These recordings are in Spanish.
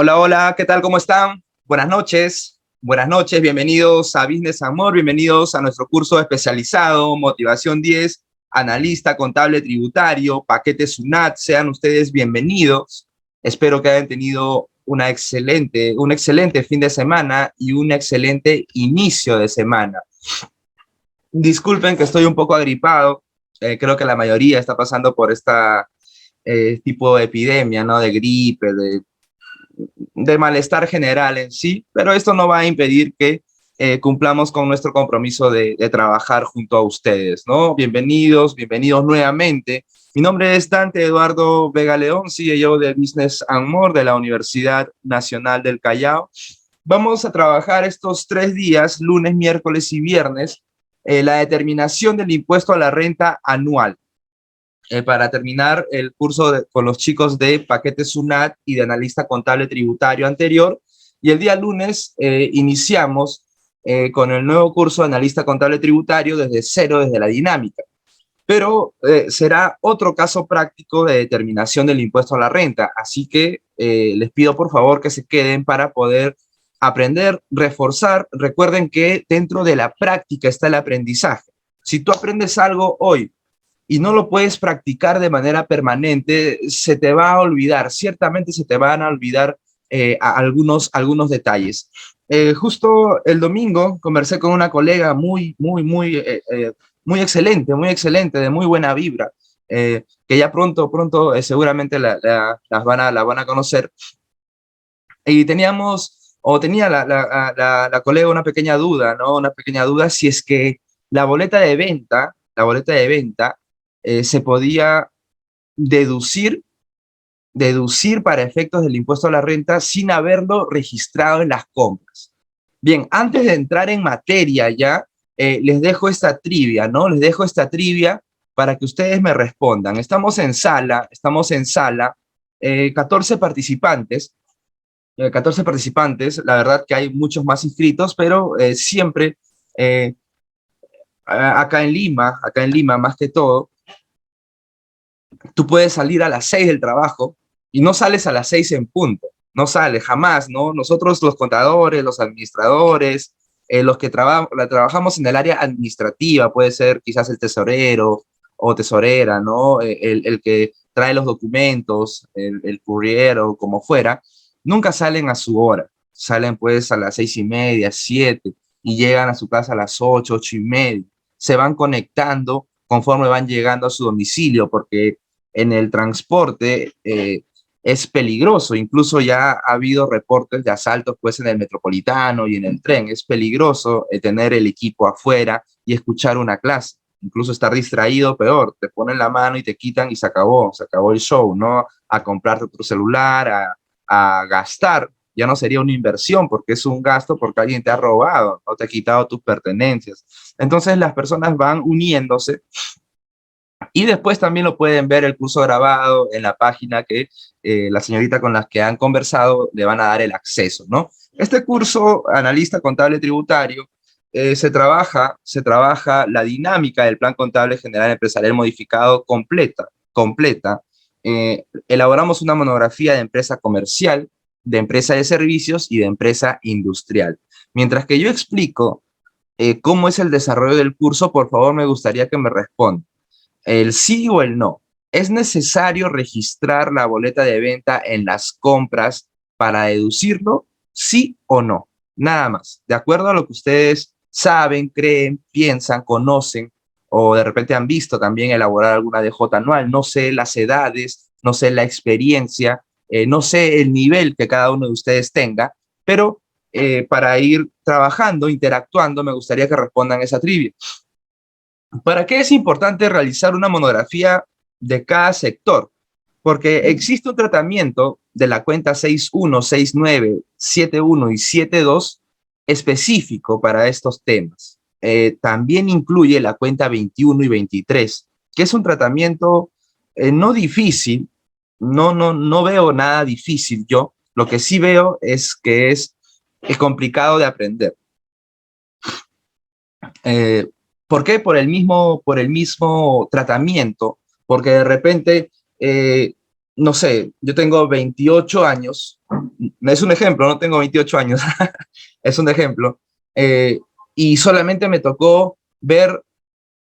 Hola, hola, ¿qué tal? ¿Cómo están? Buenas noches, bienvenidos a Business and More, bienvenidos a nuestro curso especializado Motivación 10, Analista Contable Tributario, Paquete SUNAT, sean ustedes bienvenidos. Espero que hayan tenido un excelente fin de semana y un excelente inicio de semana. Disculpen que estoy un poco agripado, creo que la mayoría está pasando por esta tipo de epidemia, ¿no? De gripe, de malestar general en sí, pero esto no va a impedir que cumplamos con nuestro compromiso de trabajar junto a ustedes, ¿no? Bienvenidos, bienvenidos nuevamente. Mi nombre es Dante Eduardo Vega León, CEO de Business and More de la Universidad Nacional del Callao. Vamos a trabajar estos 3 días, lunes, miércoles y viernes, la determinación del impuesto a la renta anual para terminar el curso con los chicos de Paquete SUNAT y de Analista Contable Tributario anterior. Y el día lunes iniciamos con el nuevo curso de Analista Contable Tributario desde cero, desde la dinámica. Pero será otro caso práctico de determinación del impuesto a la renta. Así que les pido por favor que se queden para poder aprender, reforzar. Recuerden que dentro de la práctica está el aprendizaje. Si tú aprendes algo hoy y no lo puedes practicar de manera permanente, se te va a olvidar, ciertamente se te van a olvidar algunos detalles. Justo el domingo conversé con una colega muy excelente, de muy buena vibra, que ya pronto seguramente la van a conocer. Y tenía la colega una pequeña duda, ¿no? Una pequeña duda si es que la boleta de venta se podía deducir, deducir para efectos del impuesto a la renta sin haberlo registrado en las compras. Bien, antes de entrar en materia ya, les dejo esta trivia, ¿no? Les dejo esta trivia para que ustedes me respondan. Estamos en sala, 14 participantes, 14 participantes, la verdad que hay muchos más inscritos, pero siempre eh, acá en Lima más que todo, tú puedes salir a las 6 del trabajo y no sales a las 6 en punto, no sales jamás, ¿no? Nosotros los contadores, los administradores, los que trabajamos en el área administrativa, puede ser quizás el tesorero o tesorera, ¿no? El que trae los documentos, el courier o como fuera, nunca salen a su hora, salen pues a las 6:30, 7 y llegan a su casa a las 8, 8:30, se van conectando conforme van llegando a su domicilio, porque en el transporte es peligroso. Incluso ya ha habido reportes de asaltos pues en el metropolitano y en el tren. Es peligroso tener el equipo afuera y escuchar una clase. Incluso estar distraído, peor, te ponen la mano y te quitan y se acabó el show, ¿no? A comprarte otro celular, a gastar. Ya no sería una inversión porque es un gasto porque alguien te ha robado, no te ha quitado tus pertenencias. Entonces las personas van uniéndose y después también lo pueden ver el curso grabado en la página que la señorita con las que han conversado le van a dar el acceso, ¿no? Este curso, analista contable tributario, se trabaja la dinámica del plan contable general empresarial modificado completa. Elaboramos una monografía de empresa comercial, de empresa de servicios y de empresa industrial. Mientras que yo explico cómo es el desarrollo del curso, por favor me gustaría que me respondan el sí o el no. ¿Es necesario registrar la boleta de venta en las compras para deducirlo? ¿Sí o no? Nada más. De acuerdo a lo que ustedes saben, creen, piensan, conocen o de repente han visto también elaborar alguna DJ anual. No sé las edades, no sé la experiencia, no sé el nivel que cada uno de ustedes tenga, pero para ir trabajando, interactuando, me gustaría que respondan esa trivia. ¿Para qué es importante realizar una monografía de cada sector? Porque existe un tratamiento de la cuenta 61, 69, 71 y 72 específico para estos temas. También incluye la cuenta 21 y 23, que es un tratamiento no difícil, no veo nada difícil yo, lo que sí veo es que es complicado de aprender. Eh, ¿Por qué? Por el mismo tratamiento, porque de repente no sé, yo tengo 28 años, es un ejemplo, no tengo 28 años, es un ejemplo, eh, y solamente me tocó ver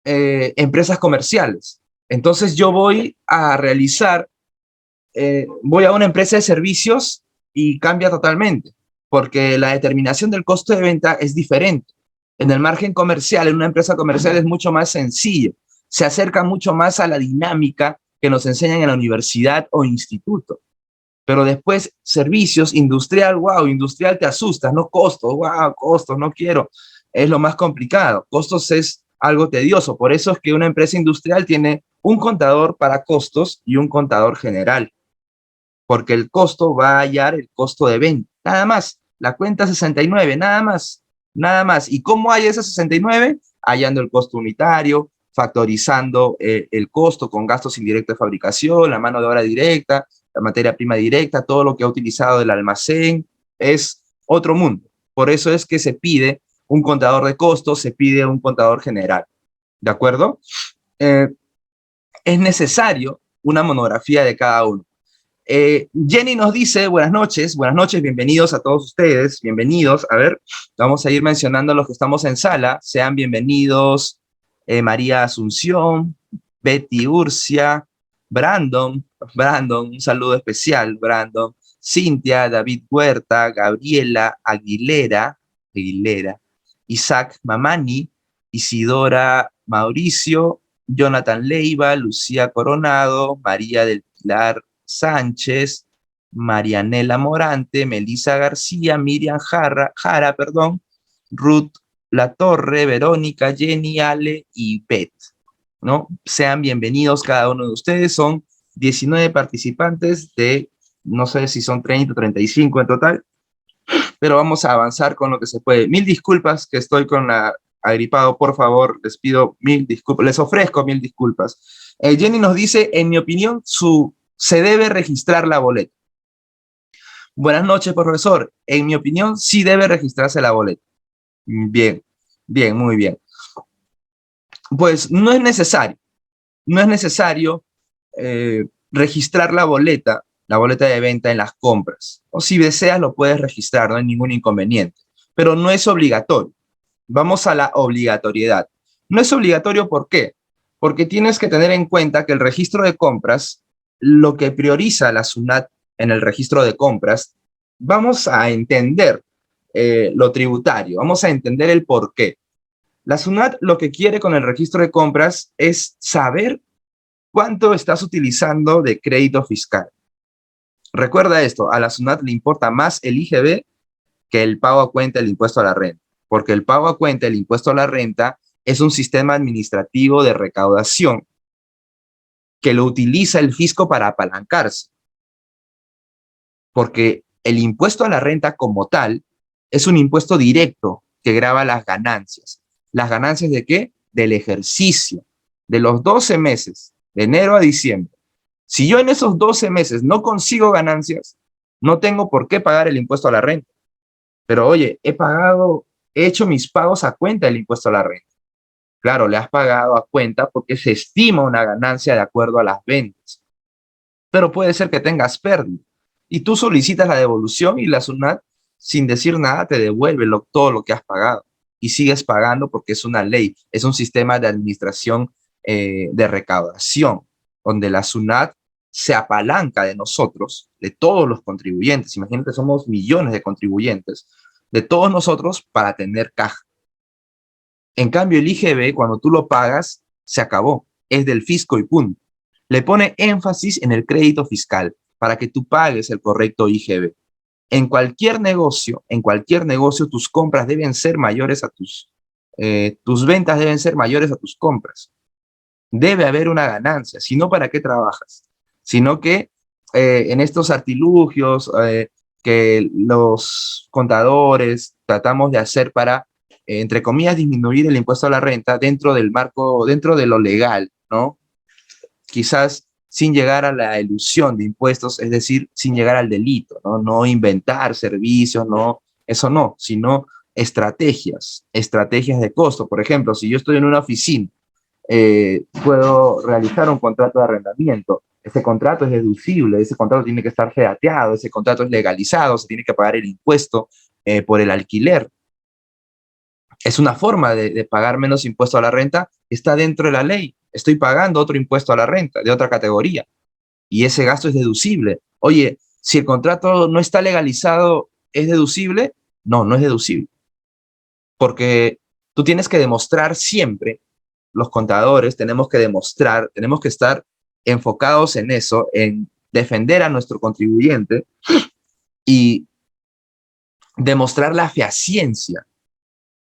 empresas comerciales. Entonces yo voy a realizar, voy a una empresa de servicios y cambia totalmente, porque la determinación del costo de venta es diferente. En el margen comercial, en una empresa comercial es mucho más sencillo, se acerca mucho más a la dinámica que nos enseñan en la universidad o instituto. Pero después, servicios, industrial, wow, industrial te asustas, no costos, wow, costos, no quiero. Es lo más complicado. Costos es algo tedioso. Por eso es que una empresa industrial tiene un contador para costos y un contador general, porque el costo va a hallar el costo de venta. Nada más. La cuenta 69, nada más. Nada más. ¿Y cómo hay ese 69? Hallando el costo unitario, factorizando el costo con gastos indirectos de fabricación, la mano de obra directa, la materia prima directa, todo lo que ha utilizado del almacén, es otro mundo. Por eso es que se pide un contador de costos, se pide un contador general. ¿De acuerdo? Eh, es necesario una monografía de cada uno. Jenny nos dice, buenas noches, bienvenidos a todos ustedes, bienvenidos. A ver, vamos a ir mencionando a los que estamos en sala. Sean bienvenidos María Asunción, Betty Urcia, Brandon, un saludo especial, Brandon, Cintia, David Huerta, Gabriela Aguilera, Isaac Mamani, Isidora Mauricio, Jonathan Leiva, Lucía Coronado, María del Pilar Sánchez, Marianela Morante, Melisa García, Miriam Jara, Ruth Latorre, Verónica, Jenny, Ale y Beth, ¿no? Sean bienvenidos cada uno de ustedes. Son 19 participantes de, no sé si son 30 o 35 en total, pero vamos a avanzar con lo que se puede. Mil disculpas que estoy con la agripado, por favor, les pido mil disculpas, les ofrezco mil disculpas. Jenny nos dice, en mi opinión, se debe registrar la boleta. Buenas noches, profesor. En mi opinión, sí debe registrarse la boleta. Bien, bien, muy bien. Pues no es necesario registrar la boleta de venta en las compras. O si deseas, lo puedes registrar, no hay ningún inconveniente. Pero no es obligatorio. Vamos a la obligatoriedad. No es obligatorio, ¿por qué? Porque tienes que tener en cuenta que el registro de compras, lo que prioriza la SUNAT en el registro de compras, vamos a entender lo tributario, vamos a entender el por qué. La SUNAT lo que quiere con el registro de compras es saber cuánto estás utilizando de crédito fiscal. Recuerda esto, a la SUNAT le importa más el IGB que el pago a cuenta del impuesto a la renta, porque el pago a cuenta del impuesto a la renta es un sistema administrativo de recaudación que lo utiliza el fisco para apalancarse, porque el impuesto a la renta como tal es un impuesto directo que grava las ganancias. ¿Las ganancias de qué? Del ejercicio, de los 12 meses, de enero a diciembre. Si yo en esos 12 meses no consigo ganancias, no tengo por qué pagar el impuesto a la renta. Pero oye, he hecho mis pagos a cuenta del impuesto a la renta. Claro, le has pagado a cuenta porque se estima una ganancia de acuerdo a las ventas. Pero puede ser que tengas pérdida. Y tú solicitas la devolución y la SUNAT, sin decir nada, te devuelve todo lo que has pagado. Y sigues pagando porque es una ley, es un sistema de administración de recaudación, donde la SUNAT se apalanca de nosotros, de todos los contribuyentes. Imagínate, somos millones de contribuyentes, de todos nosotros para tener caja. En cambio, el IGB, cuando tú lo pagas, se acabó. Es del fisco y punto. Le pone énfasis en el crédito fiscal para que tú pagues el correcto IGB. En cualquier negocio, tus compras deben ser mayores a tus ventas deben ser mayores a tus compras. Debe haber una ganancia, si no, ¿para qué trabajas? Sino que en estos artilugios que los contadores tratamos de hacer para, entre comillas, disminuir el impuesto a la renta dentro del marco, dentro de lo legal, ¿no? Quizás sin llegar a la elusión de impuestos, es decir, sin llegar al delito, ¿no? No inventar servicios, no, eso no, sino estrategias de costo. Por ejemplo, si yo estoy en una oficina, puedo realizar un contrato de arrendamiento Ese contrato es deducible, ese contrato tiene que estar feateado, ese contrato es legalizado, se tiene que pagar el impuesto por el alquiler. Es una forma de pagar menos impuesto a la renta, está dentro de la ley. Estoy pagando otro impuesto a la renta de otra categoría y ese gasto es deducible. Oye, si el contrato no está legalizado, ¿es deducible? No, no es deducible, porque tú tienes que demostrar siempre, los contadores tenemos que demostrar, tenemos que estar enfocados en eso, en defender a nuestro contribuyente y demostrar la fehaciencia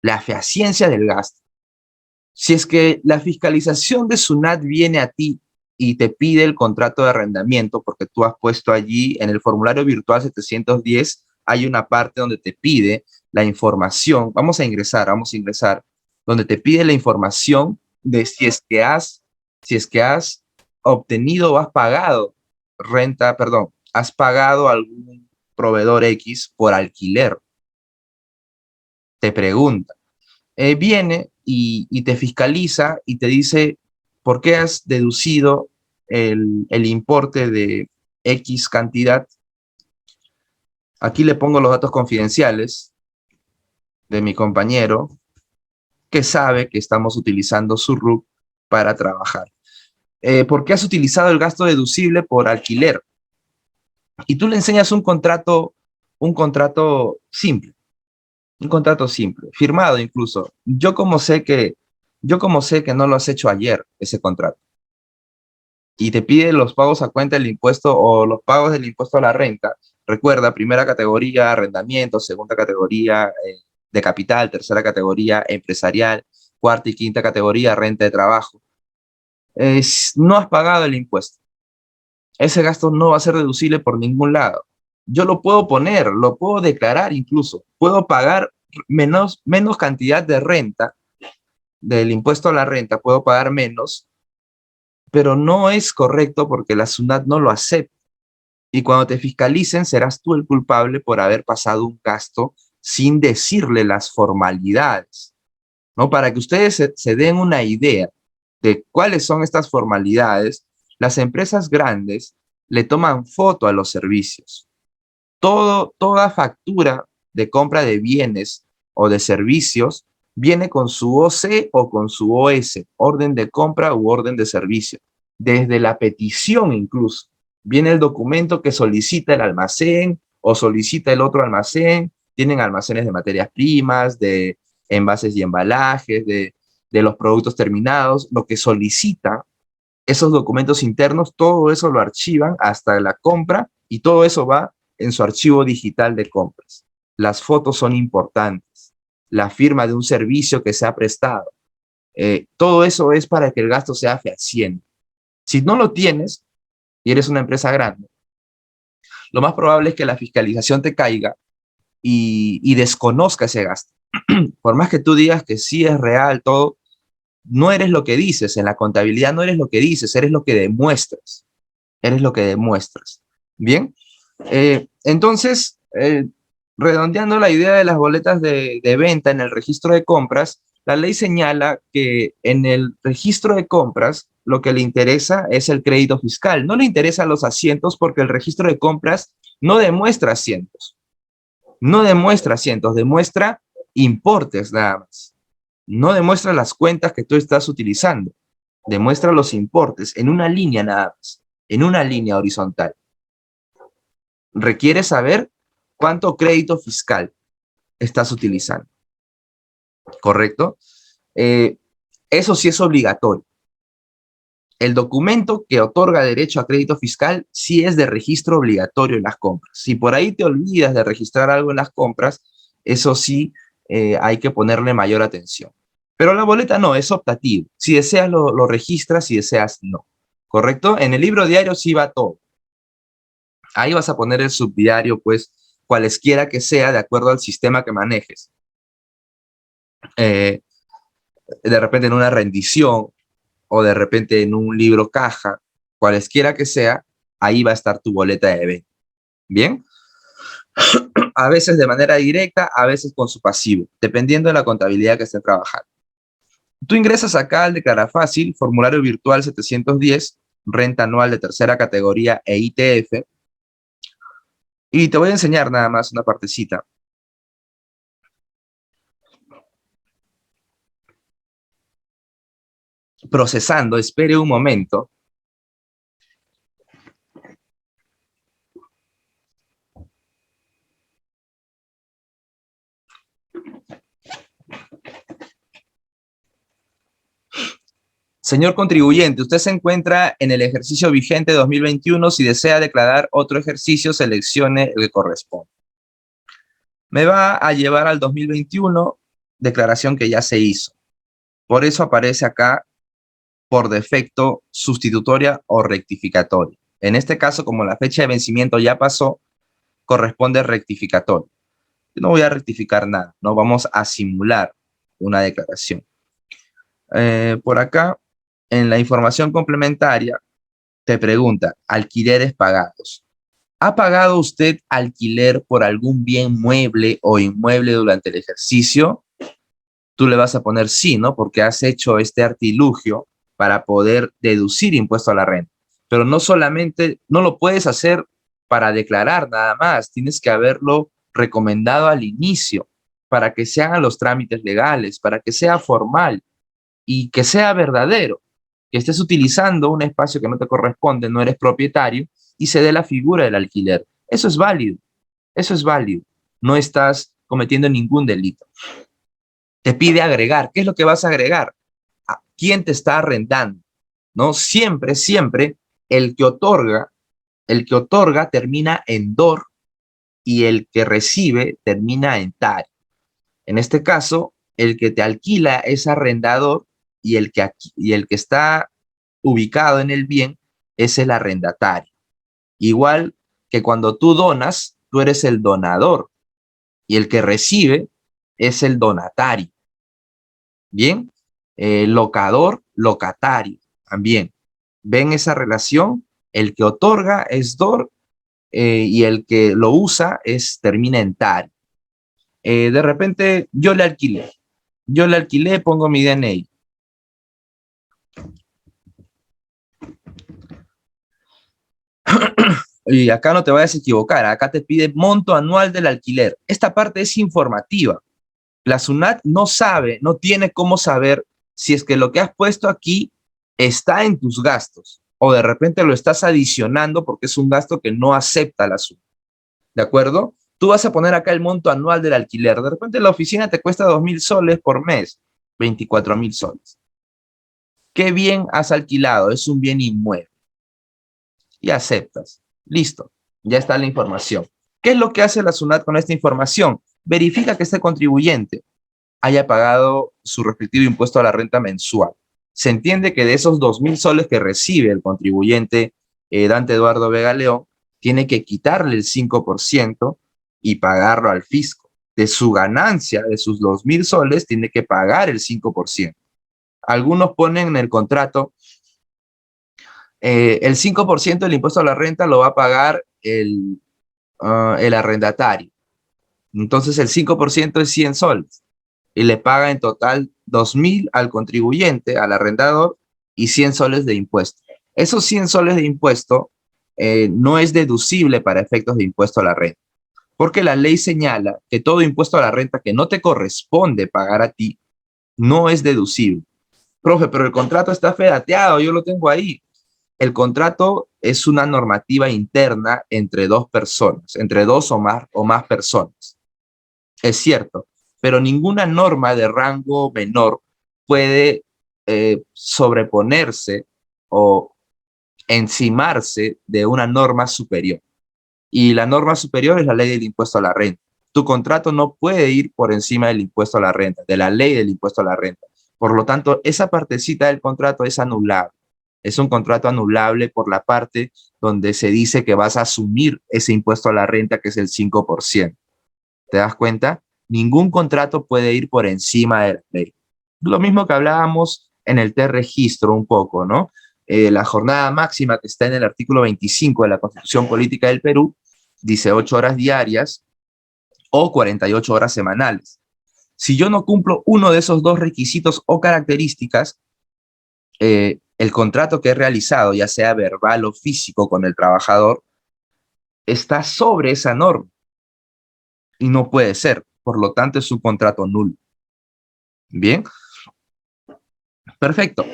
del gasto. Si es que la fiscalización de SUNAT viene a ti y te pide el contrato de arrendamiento, porque tú has puesto allí en el formulario virtual 710, hay una parte donde te pide la información, vamos a ingresar, donde te pide la información de si es que has obtenido o has pagado renta, perdón, has pagado a algún proveedor X por alquiler. Te pregunta. Viene y te fiscaliza y te dice por qué has deducido el importe de X cantidad. Aquí le pongo los datos confidenciales de mi compañero que sabe que estamos utilizando su RUC para trabajar. ¿Por qué has utilizado el gasto deducible por alquiler? Y tú le enseñas un contrato simple. Un contrato simple, firmado incluso. Yo como sé que no lo has hecho ayer, ese contrato, y te pide los pagos a cuenta del impuesto o los pagos del impuesto a la renta. Recuerda, primera categoría, arrendamiento, segunda categoría, de capital, tercera categoría, empresarial, cuarta y quinta categoría, renta de trabajo. No has pagado el impuesto. Ese gasto no va a ser deducible por ningún lado. Yo lo puedo poner, lo puedo declarar incluso. Puedo pagar menos cantidad de renta, del impuesto a la renta, puedo pagar menos, pero no es correcto porque la SUNAT no lo acepta. Y cuando te fiscalicen, serás tú el culpable por haber pasado un gasto sin decirle las formalidades, ¿no? Para que ustedes se den una idea de cuáles son estas formalidades, las empresas grandes le toman foto a los servicios. Toda factura de compra de bienes o de servicios viene con su OC o con su OS, orden de compra u orden de servicio. Desde la petición incluso, viene el documento que solicita el almacén o solicita el otro almacén. Tienen almacenes de materias primas, de envases y embalajes, de los productos terminados, lo que solicita, esos documentos internos, todo eso lo archivan hasta la compra y todo eso va en su archivo digital de compras. Las fotos son importantes, la firma de un servicio que se ha prestado. Todo eso es para que el gasto sea fehaciente. Si no lo tienes y eres una empresa grande, lo más probable es que la fiscalización te caiga y desconozca ese gasto. Por más que tú digas que sí es real todo, no eres lo que dices. En la contabilidad no eres lo que dices, eres lo que demuestras. Eres lo que demuestras. Bien. Entonces, redondeando la idea de las boletas de venta en el registro de compras, la ley señala que en el registro de compras lo que le interesa es el crédito fiscal. No le interesan los asientos porque el registro de compras no demuestra asientos. No demuestra asientos, demuestra importes nada más. No demuestra las cuentas que tú estás utilizando. Demuestra los importes en una línea nada más, en una línea horizontal. Requiere saber cuánto crédito fiscal estás utilizando. ¿Correcto? Eso sí es obligatorio. El documento que otorga derecho a crédito fiscal sí es de registro obligatorio en las compras. Si por ahí te olvidas de registrar algo en las compras, eso sí hay que ponerle mayor atención. Pero la boleta no, es optativo. Si deseas lo registras, si deseas no. ¿Correcto? En el libro diario sí va todo. Ahí vas a poner el subdiario, pues, cualesquiera que sea, de acuerdo al sistema que manejes. De repente en una rendición o de repente en un libro caja, cualesquiera que sea, ahí va a estar tu boleta de venta. ¿Bien? A veces de manera directa, a veces con su pasivo, dependiendo de la contabilidad que esté trabajando. Tú ingresas acá al Declara Fácil, formulario virtual 710, renta anual de tercera categoría e ITF. Y te voy a enseñar nada más una partecita. Procesando, espere un momento. Señor contribuyente, usted se encuentra en el ejercicio vigente 2021. Si desea declarar otro ejercicio, seleccione el que corresponde. Me va a llevar al 2021, declaración que ya se hizo. Por eso aparece acá por defecto sustitutoria o rectificatoria. En este caso, como la fecha de vencimiento ya pasó, corresponde rectificatoria. Yo no voy a rectificar nada, no vamos a simular una declaración. Por acá, en la información complementaria, te pregunta, alquileres pagados. ¿Ha pagado usted alquiler por algún bien mueble o inmueble durante el ejercicio? Tú le vas a poner sí, ¿no? Porque has hecho este artilugio para poder deducir impuesto a la renta. Pero no solamente, no lo puedes hacer para declarar nada más, tienes que haberlo recomendado al inicio para que se hagan los trámites legales, para que sea formal y que sea verdadero, que estés utilizando un espacio que no te corresponde, no eres propietario y se dé la figura del alquiler. Eso es válido, eso es válido. No estás cometiendo ningún delito. Te pide agregar. ¿Qué es lo que vas a agregar? ¿A quién te está arrendando? ¿No? Siempre, siempre, el que otorga termina en DOR y el que recibe termina en TARI. En este caso, el que te alquila es arrendador y el que está ubicado en el bien es el arrendatario. Igual que cuando tú donas, tú eres el donador y el que recibe es el donatario. Bien, locador, locatario también. ¿Ven esa relación? El que otorga es DOR y el que lo usa termina en TARI. De repente yo le alquilé, pongo mi DNI. Y acá no te vayas a equivocar, acá te pide monto anual del alquiler. Esta parte es informativa. La SUNAT no sabe, no tiene cómo saber si es que lo que has puesto aquí está en tus gastos o de repente lo estás adicionando porque es un gasto que no acepta la SUNAT. ¿De acuerdo? Tú vas a poner acá el monto anual del alquiler. De repente la oficina te cuesta 2.000 soles por mes, 24.000 soles. ¿Qué bien has alquilado? Es un bien inmueble. Y aceptas. Listo, ya está la información. ¿Qué es lo que hace la SUNAT con esta información? Verifica que este contribuyente haya pagado su respectivo impuesto a la renta mensual. Se entiende que de esos 2.000 soles que recibe el contribuyente Dante Eduardo Vega León, tiene que quitarle el 5% y pagarlo al fisco. De su ganancia, de sus 2.000 soles, tiene que pagar el 5%. Algunos ponen en el contrato el 5% del impuesto a la renta lo va a pagar el arrendatario. Entonces el 5% es 100 soles y le paga en total 2.000 al contribuyente, al arrendador y 100 soles de impuesto. Esos 100 soles de impuesto no es deducible para efectos de impuesto a la renta, porque la ley señala que todo impuesto a la renta que no te corresponde pagar a ti no es deducible. Profe, pero el contrato está fedateado, yo lo tengo ahí. El contrato es una normativa interna entre dos personas, entre dos o más personas. Es cierto, pero ninguna norma de rango menor puede sobreponerse o encimarse de una norma superior. Y la norma superior es la ley del impuesto a la renta. Tu contrato no puede ir por encima del impuesto a la renta, de la ley del impuesto a la renta. Por lo tanto, esa partecita del contrato es anulable. Es un contrato anulable por la parte donde se dice que vas a asumir ese impuesto a la renta, que es el 5%. ¿Te das cuenta? Ningún contrato puede ir por encima de la ley. Lo mismo que hablábamos en el T-Registro un poco, ¿no? La jornada máxima que está en el artículo 25 de la Constitución Política del Perú dice 8 horas diarias o 48 horas semanales. Si yo no cumplo uno de esos dos requisitos o características, el contrato que he realizado, ya sea verbal o físico con el trabajador, está sobre esa norma y no puede ser. Por lo tanto, es un contrato nulo. Bien, perfecto,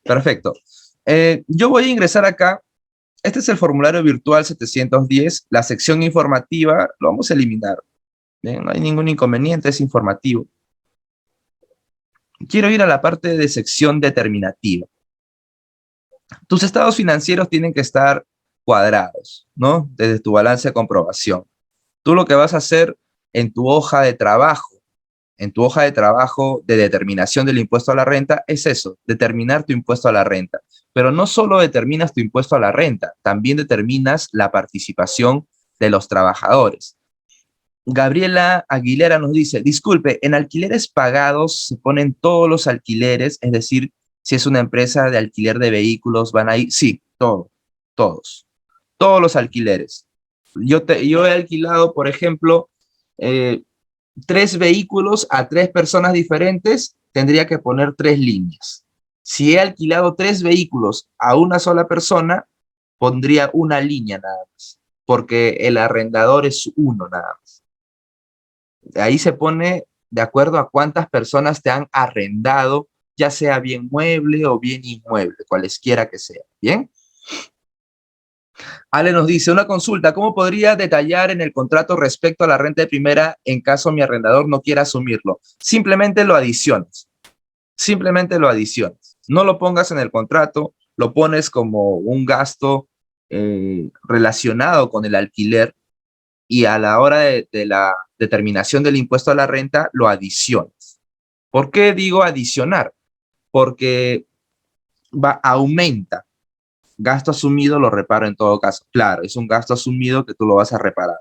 perfecto. Yo voy a ingresar acá. Este es el formulario virtual 710. La sección informativa lo vamos a eliminar. Bien, no hay ningún inconveniente, es informativo. Quiero ir a la parte de sección determinativa. Tus estados financieros tienen que estar cuadrados, ¿no? Desde tu balance de comprobación. Tú lo que vas a hacer en tu hoja de trabajo, de determinación del impuesto a la renta, es eso, determinar tu impuesto a la renta. Pero no solo determinas tu impuesto a la renta, también determinas la participación de los trabajadores. Gabriela Aguilera nos dice, disculpe, en alquileres pagados se ponen todos los alquileres, es decir, si es una empresa de alquiler de vehículos, van ahí, sí, todos los alquileres. Yo he alquilado, por ejemplo, eh, 3 vehículos a 3 personas diferentes, tendría que poner 3 líneas. Si he alquilado 3 vehículos a una sola persona, pondría una línea nada más, porque el arrendador es uno nada más. Ahí se pone de acuerdo a cuántas personas te han arrendado, ya sea bien mueble o bien inmueble, cualesquiera que sea. ¿Bien? Ale nos dice, una consulta, ¿cómo podría detallar en el contrato respecto a la renta de primera en caso mi arrendador no quiera asumirlo? Simplemente lo adicionas. Simplemente lo adicionas. No lo pongas en el contrato, lo pones como un gasto relacionado con el alquiler y a la hora de la determinación del impuesto a la renta lo adicionas. ¿Por qué digo adicionar? Porque aumenta. Gasto asumido lo reparo en todo caso. Claro, es un gasto asumido que tú lo vas a reparar.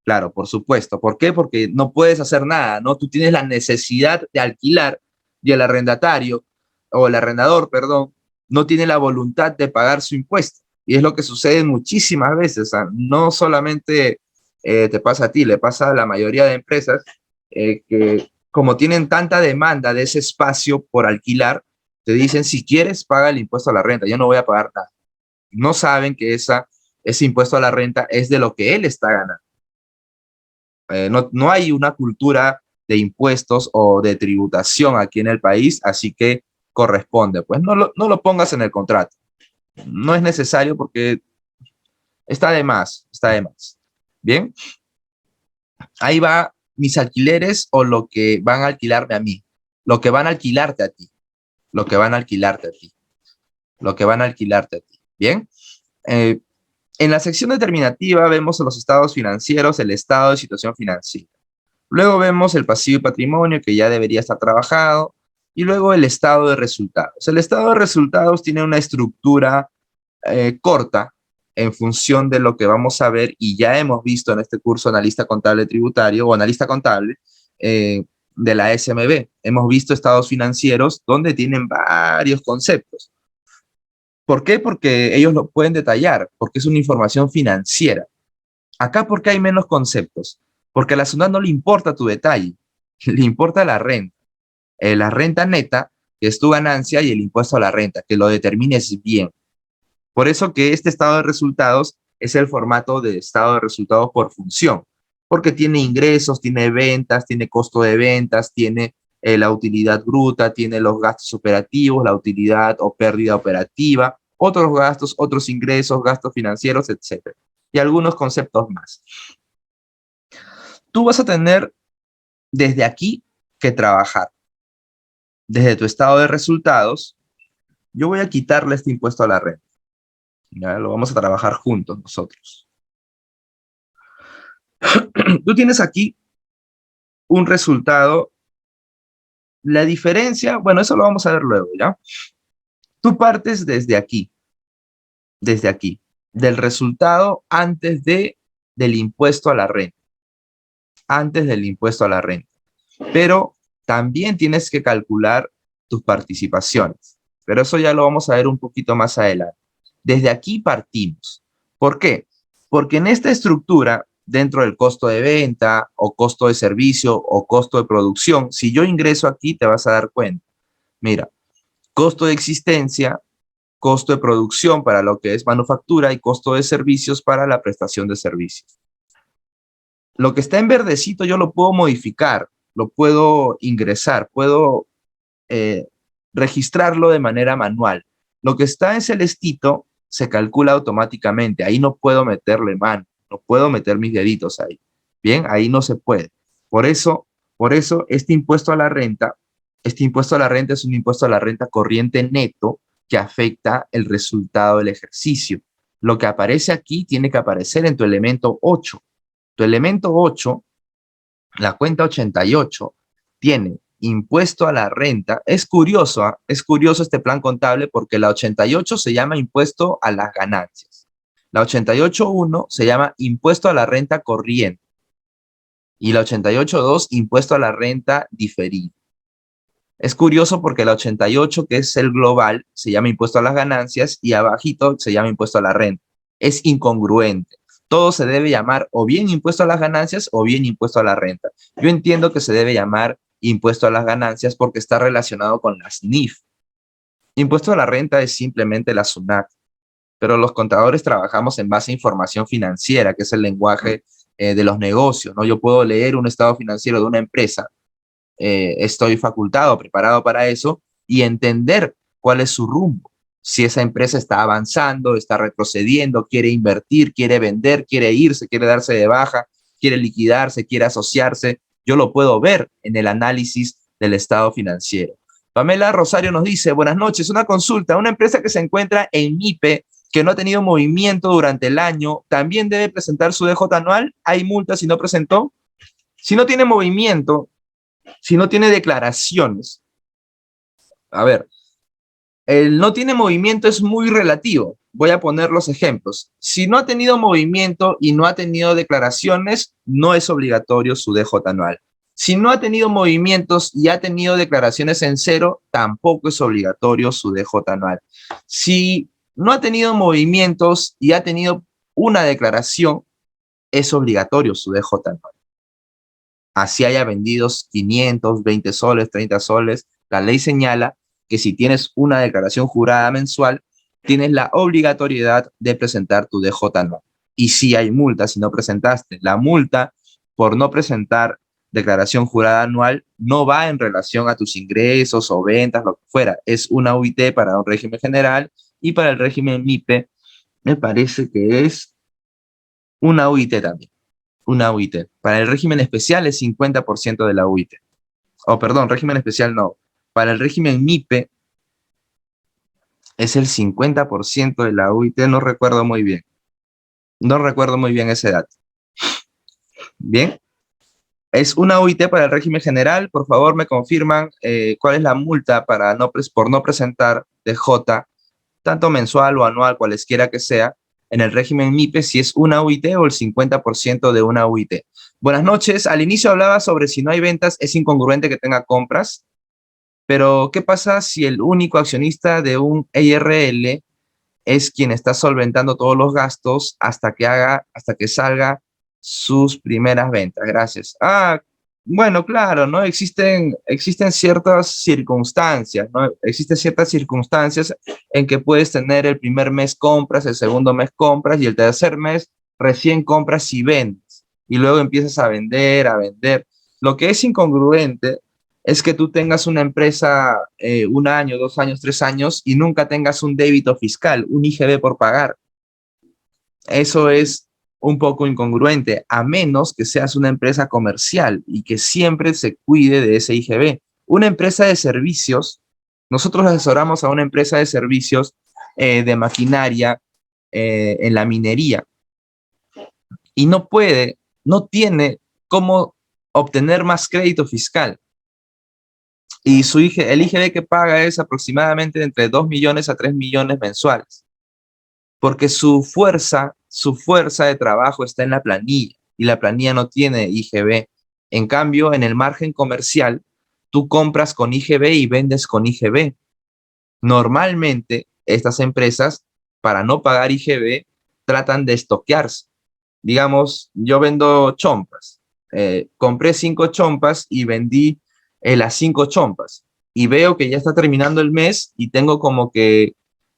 Claro, por supuesto. ¿Por qué? Porque no puedes hacer nada, ¿no? Tú tienes la necesidad de alquilar y el arrendatario, o el arrendador, perdón, no tiene la voluntad de pagar su impuesto. Y es lo que sucede muchísimas veces. O sea, no solamente te pasa a ti, le pasa a la mayoría de empresas que como tienen tanta demanda de ese espacio por alquilar, te dicen, si quieres, paga el impuesto a la renta, yo no voy a pagar nada. No saben que ese impuesto a la renta es de lo que él está ganando. No hay una cultura de impuestos o de tributación aquí en el país, así que corresponde. Pues no lo pongas en el contrato. No es necesario porque está de más, está de más. Bien, ahí va mis alquileres o lo que van a alquilarme a mí, lo que van a alquilarte a ti, lo que van a alquilarte a ti, lo que van a alquilarte a ti. Bien, eh, en la sección determinativa vemos los estados financieros, el estado de situación financiera. Luego vemos el pasivo y patrimonio, que ya debería estar trabajado, y luego el estado de resultados. El estado de resultados tiene una estructura corta en función de lo que vamos a ver, y ya hemos visto en este curso analista contable tributario o analista contable de la SMB. Hemos visto estados financieros donde tienen varios conceptos. ¿Por qué? Porque ellos lo pueden detallar, porque es una información financiera. Acá, ¿por qué hay menos conceptos? Porque a la SUNAT no le importa tu detalle, le importa la renta neta, que es tu ganancia, y el impuesto a la renta, que lo determines bien. Por eso que este estado de resultados es el formato de estado de resultados por función, porque tiene ingresos, tiene ventas, tiene costo de ventas, tiene la utilidad bruta, tiene los gastos operativos, la utilidad o pérdida operativa, otros gastos, otros ingresos, gastos financieros, etcétera. Y algunos conceptos más. Tú vas a tener desde aquí que trabajar. Desde tu estado de resultados, yo voy a quitarle este impuesto a la renta. Ya lo vamos a trabajar juntos nosotros. Tú tienes aquí un resultado. La diferencia, bueno, eso lo vamos a ver luego, ¿ya? Tú partes desde aquí, del resultado del impuesto a la renta, antes del impuesto a la renta. Pero también tienes que calcular tus participaciones. Pero eso ya lo vamos a ver un poquito más adelante. Desde aquí partimos. ¿Por qué? Porque en esta estructura, dentro del costo de venta o costo de servicio o costo de producción, si yo ingreso aquí, te vas a dar cuenta. Mira, costo de existencia, costo de producción para lo que es manufactura y costo de servicios para la prestación de servicios. Lo que está en verdecito yo lo puedo modificar, lo puedo ingresar, puedo registrarlo de manera manual. Lo que está en celestito se calcula automáticamente. Ahí no puedo meterle mano, no puedo meter mis deditos ahí. Bien, ahí no se puede. Por eso este impuesto a la renta es un impuesto a la renta corriente neto que afecta el resultado del ejercicio. Lo que aparece aquí tiene que aparecer en tu elemento 8. Tu elemento 8, la cuenta 88, tiene impuesto a la renta. Es curioso, ¿eh? Es curioso este plan contable porque la 88 se llama impuesto a las ganancias. La 88.1 se llama impuesto a la renta corriente. Y la 88.2 impuesto a la renta diferida. Es curioso porque la 88, que es el global, se llama impuesto a las ganancias y abajito se llama impuesto a la renta. Es incongruente. Todo se debe llamar o bien impuesto a las ganancias o bien impuesto a la renta. Yo entiendo que se debe llamar impuesto a las ganancias porque está relacionado con las NIF. Impuesto a la renta es simplemente la SUNAT, pero los contadores trabajamos en base a información financiera, que es el lenguaje de los negocios, ¿no? Yo puedo leer un estado financiero de una empresa, estoy facultado, preparado para eso, y entender cuál es su rumbo. Si esa empresa está avanzando, está retrocediendo, quiere invertir, quiere vender, quiere irse, quiere darse de baja, quiere liquidarse, quiere asociarse, yo lo puedo ver en el análisis del estado financiero. Pamela Rosario nos dice, buenas noches, una consulta, una empresa que se encuentra en MIPE, que no ha tenido movimiento durante el año, ¿también debe presentar su DJ anual? ¿Hay multa si no presentó? Si no tiene movimiento, si no tiene declaraciones, a ver, el no tiene movimiento es muy relativo. Voy a poner los ejemplos. Si no ha tenido movimiento y no ha tenido declaraciones, no es obligatorio su DJ anual. Si no ha tenido movimientos y ha tenido declaraciones en cero, tampoco es obligatorio su DJ anual. Si no ha tenido movimientos y ha tenido una declaración, es obligatorio su DJ anual. Así haya vendido 500, 20 soles, 30 soles, la ley señala que si tienes una declaración jurada mensual, tienes la obligatoriedad de presentar tu DJ anual. Y si hay multa si no presentaste. La multa por no presentar declaración jurada anual no va en relación a tus ingresos o ventas, lo que fuera. Es una UIT para un régimen general y para el régimen MIPE me parece que es una UIT también. Una UIT. Para el régimen especial es 50% de la UIT. Oh, perdón, régimen especial no. Para el régimen MIPE es el 50% de la UIT, no recuerdo muy bien. No recuerdo muy bien ese dato. Bien. Es una UIT para el régimen general. Por favor, me confirman cuál es la multa por no presentar DJ, tanto mensual o anual, cualesquiera que sea, en el régimen MIPE, si es una UIT o el 50% de una UIT. Buenas noches. Al inicio hablaba sobre si no hay ventas, es incongruente que tenga compras, pero ¿qué pasa si el único accionista de un EIRL es quien está solventando todos los gastos hasta que salga sus primeras ventas? Gracias. Bueno, claro, ¿no? Existen ciertas circunstancias, ¿no? Existen ciertas circunstancias en que puedes tener el primer mes compras, el segundo mes compras y el tercer mes recién compras y vendes. Y luego empiezas a vender, a vender. Lo que es incongruente es que tú tengas una empresa 1 año, 2 años, 3 años y nunca tengas un débito fiscal, un IGB por pagar. Eso es un poco incongruente, a menos que seas una empresa comercial y que siempre se cuide de ese IGB. Una empresa de servicios, nosotros asesoramos a una empresa de servicios de maquinaria en la minería y no tiene cómo obtener más crédito fiscal. Y el IGB que paga es aproximadamente entre 2 millones a 3 millones mensuales, porque su fuerza de trabajo está en la planilla y la planilla no tiene IGB. En cambio, en el margen comercial, tú compras con IGB y vendes con IGB. Normalmente, estas empresas, para no pagar IGB, tratan de estoquearse. Digamos, yo vendo chompas. Compré 5 chompas y vendí las 5 chompas. Y veo que ya está terminando el mes y tengo como que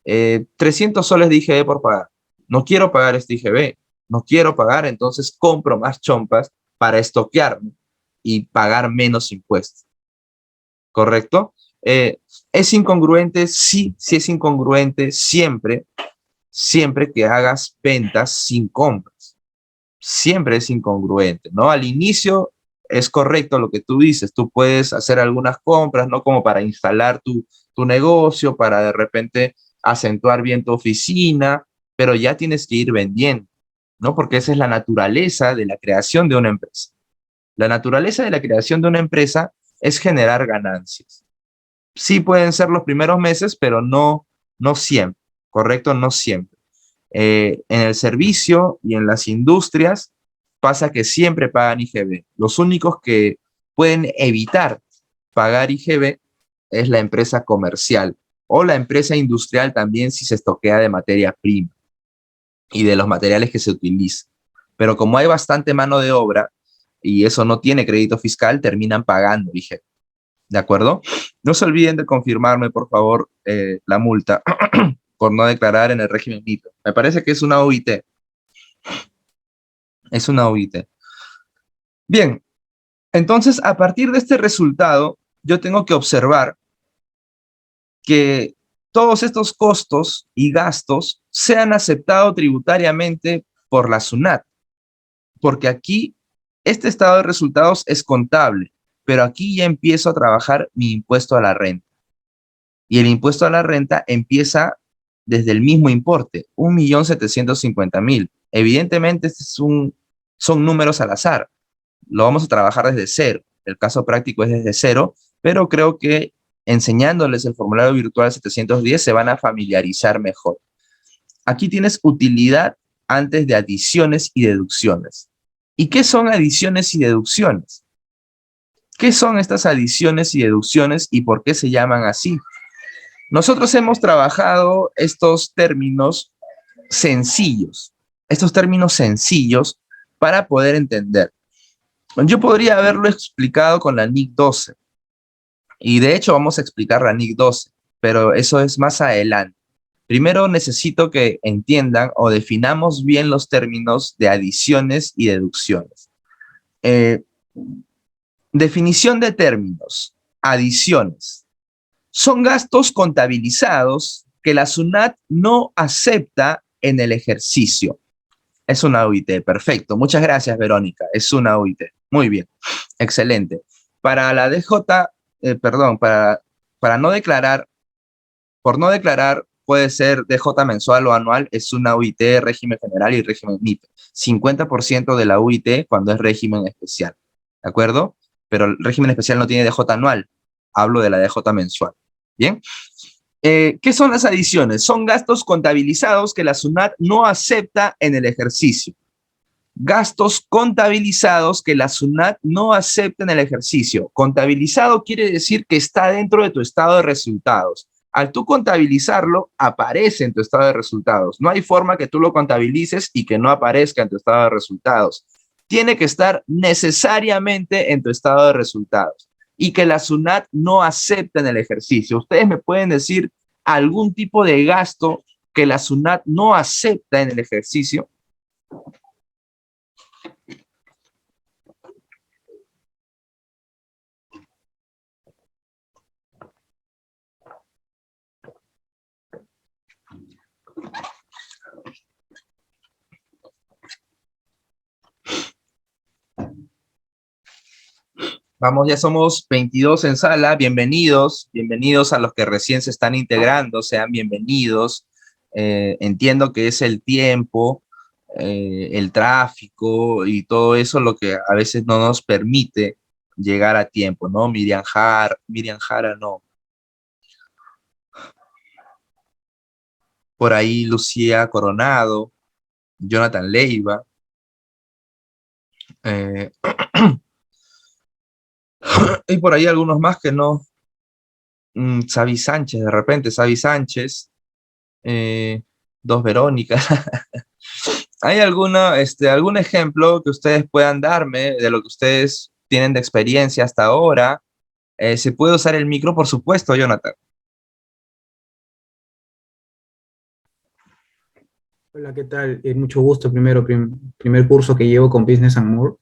300 soles de IGB por pagar. No quiero pagar este IGB, no quiero pagar, entonces compro más chompas para estoquearme y pagar menos impuestos. ¿Correcto? ¿Es incongruente? Sí, sí es incongruente siempre, siempre que hagas ventas sin compras. Siempre es incongruente, ¿no? Al inicio es correcto lo que tú dices, tú puedes hacer algunas compras, ¿no? Como para instalar tu negocio, para de repente acentuar bien tu oficina, pero ya tienes que ir vendiendo, ¿no? Porque esa es la naturaleza de la creación de una empresa. La naturaleza de la creación de una empresa es generar ganancias. Sí pueden ser los primeros meses, pero no, no siempre, ¿correcto? No siempre. En el servicio y en las industrias pasa que siempre pagan IGB. Los únicos que pueden evitar pagar IGB es la empresa comercial o la empresa industrial también si se estoquea de materia prima y de los materiales que se utilizan. Pero como hay bastante mano de obra y eso no tiene crédito fiscal, terminan pagando IGB. ¿De acuerdo? No se olviden de confirmarme, por favor, la multa por no declarar en el régimen MIPE. Me parece que es una OIT. Es una OIT. Bien, entonces a partir de este resultado, yo tengo que observar que todos estos costos y gastos sean aceptados tributariamente por la SUNAT, porque aquí este estado de resultados es contable, pero aquí ya empiezo a trabajar mi impuesto a la renta. Y el impuesto a la renta empieza desde el mismo importe, 1.750.000. Evidentemente, son números al azar. Lo vamos a trabajar desde cero. El caso práctico es desde cero, pero creo que enseñándoles el formulario virtual 710 se van a familiarizar mejor. Aquí tienes utilidad antes de adiciones y deducciones. ¿Y qué son adiciones y deducciones? ¿Qué son estas adiciones y deducciones y por qué se llaman así? Nosotros hemos trabajado estos términos sencillos para poder entender. Yo podría haberlo explicado con la NIC 12 y de hecho vamos a explicar la NIC 12, pero eso es más adelante. Primero necesito que entiendan o definamos bien los términos de adiciones y deducciones. Eh, Definición de términos. Adiciones. Son gastos contabilizados que la SUNAT no acepta en el ejercicio. Es una OIT, perfecto. Muchas gracias, Verónica. Es una OIT. Muy bien, excelente. Para la DJ, perdón, para no declarar, por no declarar, puede ser DJ mensual o anual, es una OIT, régimen general y régimen MIPE. 50% de la OIT cuando es régimen especial, ¿de acuerdo? Pero el régimen especial no tiene DJ anual. Hablo de la DJ mensual. Bien. ¿Qué son las adiciones? Son gastos contabilizados que la SUNAT no acepta en el ejercicio. Gastos contabilizados que la SUNAT no acepta en el ejercicio. Contabilizado quiere decir que está dentro de tu estado de resultados. Al tú contabilizarlo, aparece en tu estado de resultados. No hay forma que tú lo contabilices y que no aparezca en tu estado de resultados. Tiene que estar necesariamente en tu estado de resultados y que la SUNAT no acepta en el ejercicio. Ustedes me pueden decir algún tipo de gasto que la SUNAT no acepta en el ejercicio. Vamos, ya somos 22 en sala. Bienvenidos, bienvenidos a los que recién se están integrando, sean bienvenidos. Entiendo que es el tiempo, el tráfico y todo eso lo que a veces no nos permite llegar a tiempo, ¿no? Miriam Jara, no. Por ahí Lucía Coronado, Jonathan Leiva. eh, y por ahí algunos más que no. Xavi Sánchez, de repente, Xavi Sánchez. Dos Verónicas. ¿Hay algún ejemplo que ustedes puedan darme de lo que ustedes tienen de experiencia hasta ahora? ¿Se puede usar el micro? Por supuesto, Jonathan. Hola, ¿qué tal? Mucho gusto. Primer curso que llevo con Business and More,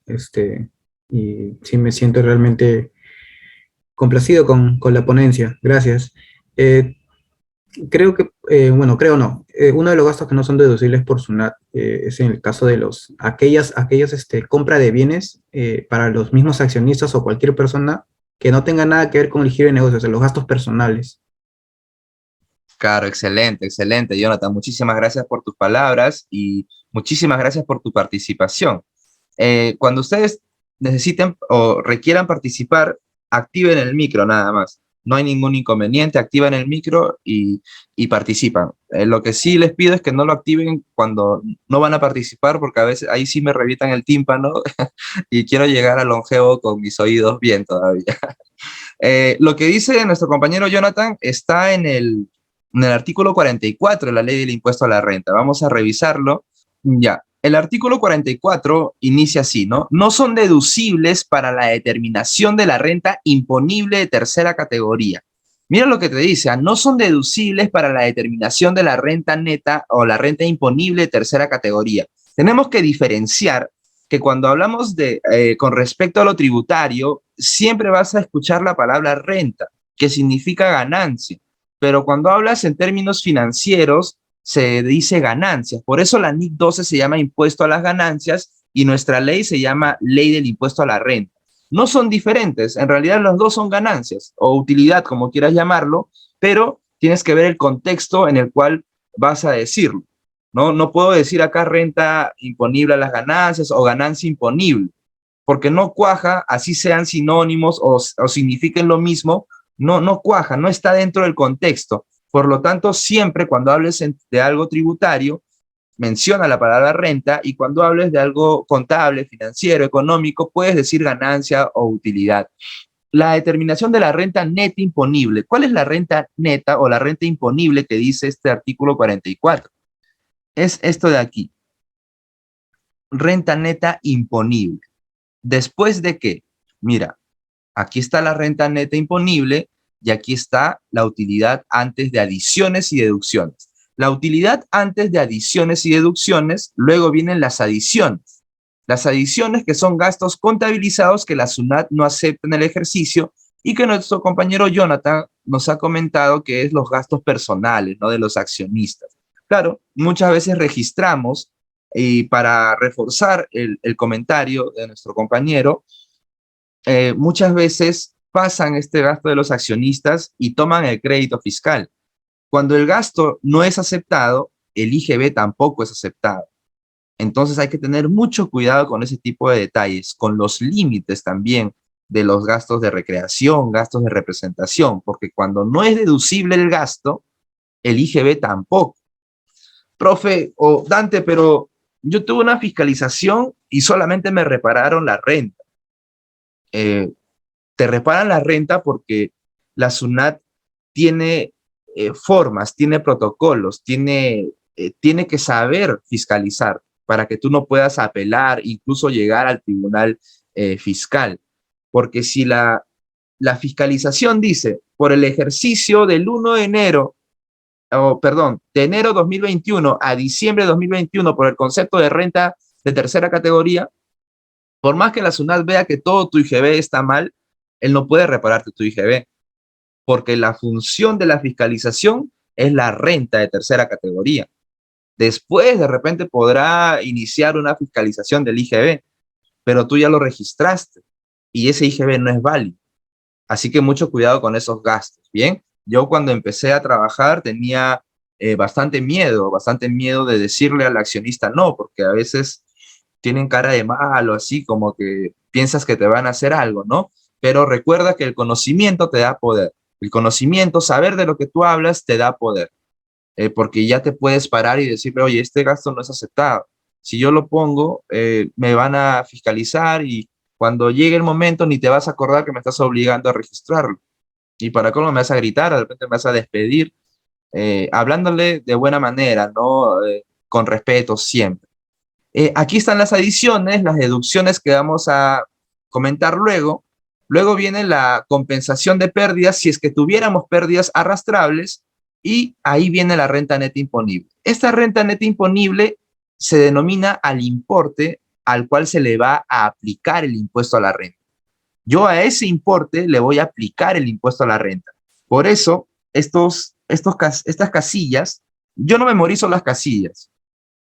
y sí me siento realmente complacido con la ponencia. Gracias. Eh, Creo que, bueno, creo no. Uno de los gastos que no son deducibles por SUNAT es en el caso de aquellas compra de bienes para los mismos accionistas o cualquier persona que no tenga nada que ver con el giro de negocios, o sea, los gastos personales. Claro, excelente, excelente, Jonathan. Muchísimas gracias por tus palabras y muchísimas gracias por tu participación. Cuando ustedes necesiten o requieran participar, activen el micro nada más. No hay ningún inconveniente, activan el micro y participan. Lo que sí les pido es que no lo activen cuando no van a participar, porque a veces ahí sí me revientan el tímpano y quiero llegar al longevo con mis oídos bien todavía. Lo que dice nuestro compañero Jonathan está en el artículo 44 de la ley del impuesto a la renta. Vamos a revisarlo. Ya, el artículo 44 inicia así, ¿no? No son deducibles para la determinación de la renta imponible de tercera categoría. Mira lo que te dice, no son deducibles para la determinación de la renta neta o la renta imponible de tercera categoría. Tenemos que diferenciar que cuando hablamos con respecto a lo tributario, siempre vas a escuchar la palabra renta, que significa ganancia, pero cuando hablas en términos financieros, se dice ganancias. Por eso la NIC 12 se llama impuesto a las ganancias y nuestra ley se llama ley del impuesto a la renta. No son diferentes, en realidad los dos son ganancias o utilidad, como quieras llamarlo, pero tienes que ver el contexto en el cual vas a decirlo. No puedo decir acá renta imponible a las ganancias o ganancia imponible, porque no cuaja, así sean sinónimos o signifiquen lo mismo, no cuaja, no está dentro del contexto. Por lo tanto, siempre cuando hables de algo tributario, menciona la palabra renta, y cuando hables de algo contable, financiero, económico, puedes decir ganancia o utilidad. La determinación de la renta neta imponible. ¿Cuál es la renta neta o la renta imponible que dice este artículo 44? Es esto de aquí, renta neta imponible. ¿Después de qué? Mira, aquí está la renta neta imponible y aquí está la utilidad antes de adiciones y deducciones. La utilidad antes de adiciones y deducciones, luego vienen las adiciones. Las adiciones, que son gastos contabilizados que la SUNAT no acepta en el ejercicio y que nuestro compañero Jonathan nos ha comentado que es los gastos personales, ¿no? De los accionistas. Claro, muchas veces registramos, y para reforzar el comentario de nuestro compañero, muchas veces pasan este gasto de los accionistas y toman el crédito fiscal. Cuando el gasto no es aceptado, el IGB tampoco es aceptado. Entonces hay que tener mucho cuidado con ese tipo de detalles, con los límites también de los gastos de recreación, gastos de representación, porque cuando no es deducible el gasto, el IGB tampoco. Profe o Dante, pero yo tuve una fiscalización y solamente me repararon la renta. Eh, Te reparan la renta porque la SUNAT tiene formas, tiene protocolos, tiene que saber fiscalizar para que tú no puedas apelar, incluso llegar al tribunal fiscal. Porque si la fiscalización dice, por el ejercicio del 1 de enero, o perdón, de enero 2021 a diciembre de 2021, por el concepto de renta de tercera categoría, por más que la SUNAT vea que todo tu IGB está mal, él no puede repararte tu IGB, porque la función de la fiscalización es la renta de tercera categoría. Después, de repente, podrá iniciar una fiscalización del IGB, pero tú ya lo registraste y ese IGB no es válido. Así que mucho cuidado con esos gastos, ¿bien? Yo cuando empecé a trabajar tenía bastante miedo de decirle al accionista no, porque a veces tienen cara de malo, así como que piensas que te van a hacer algo, ¿no? Pero recuerda que el conocimiento te da poder. El conocimiento, saber de lo que tú hablas, te da poder, porque ya te puedes parar y decirle, oye, este gasto no es aceptado. Si yo lo pongo, me van a fiscalizar y cuando llegue el momento ni te vas a acordar que me estás obligando a registrarlo. Y para cómo me vas a gritar, de repente me vas a despedir, hablándole de buena manera, ¿no? Con respeto siempre. Aquí están las adiciones, las deducciones que vamos a comentar luego. Luego viene la compensación de pérdidas si es que tuviéramos pérdidas arrastrables, y ahí viene la renta neta imponible. Esta renta neta imponible se denomina al importe al cual se le va a aplicar el impuesto a la renta. Yo a ese importe le voy a aplicar el impuesto a la renta. Por eso, estas casillas, yo no memorizo las casillas.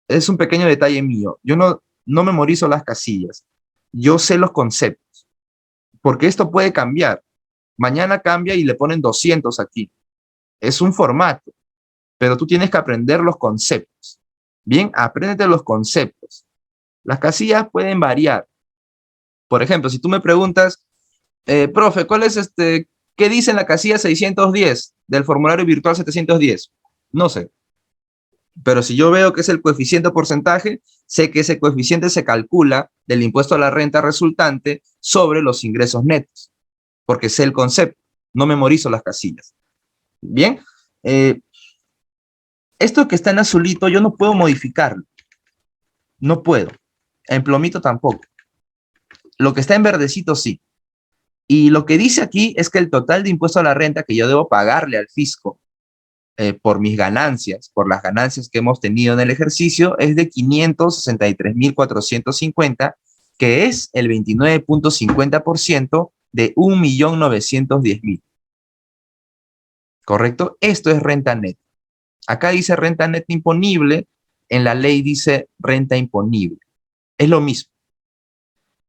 Es un pequeño detalle mío. Yo no memorizo las casillas. Yo sé los conceptos, porque esto puede cambiar. Mañana cambia y le ponen 200 aquí. Es un formato, pero tú tienes que aprender los conceptos. Bien, apréndete los conceptos. Las casillas pueden variar. Por ejemplo, si tú me preguntas, profe, ¿qué dice en la casilla 610 del formulario virtual 710? No sé. Pero si yo veo que es el coeficiente porcentaje, sé que ese coeficiente se calcula del impuesto a la renta resultante sobre los ingresos netos, porque sé el concepto, no memorizo las casillas. Bien, esto que está en azulito yo no puedo modificarlo, no puedo. En plomito tampoco. Lo que está en verdecito sí. Y lo que dice aquí es que el total de impuesto a la renta que yo debo pagarle al fisco por mis ganancias, por las ganancias que hemos tenido en el ejercicio, es de 563.450, que es el 29.50% de 1.910.000. ¿Correcto? Esto es renta neta. Acá dice renta neta imponible, en la ley dice renta imponible. Es lo mismo.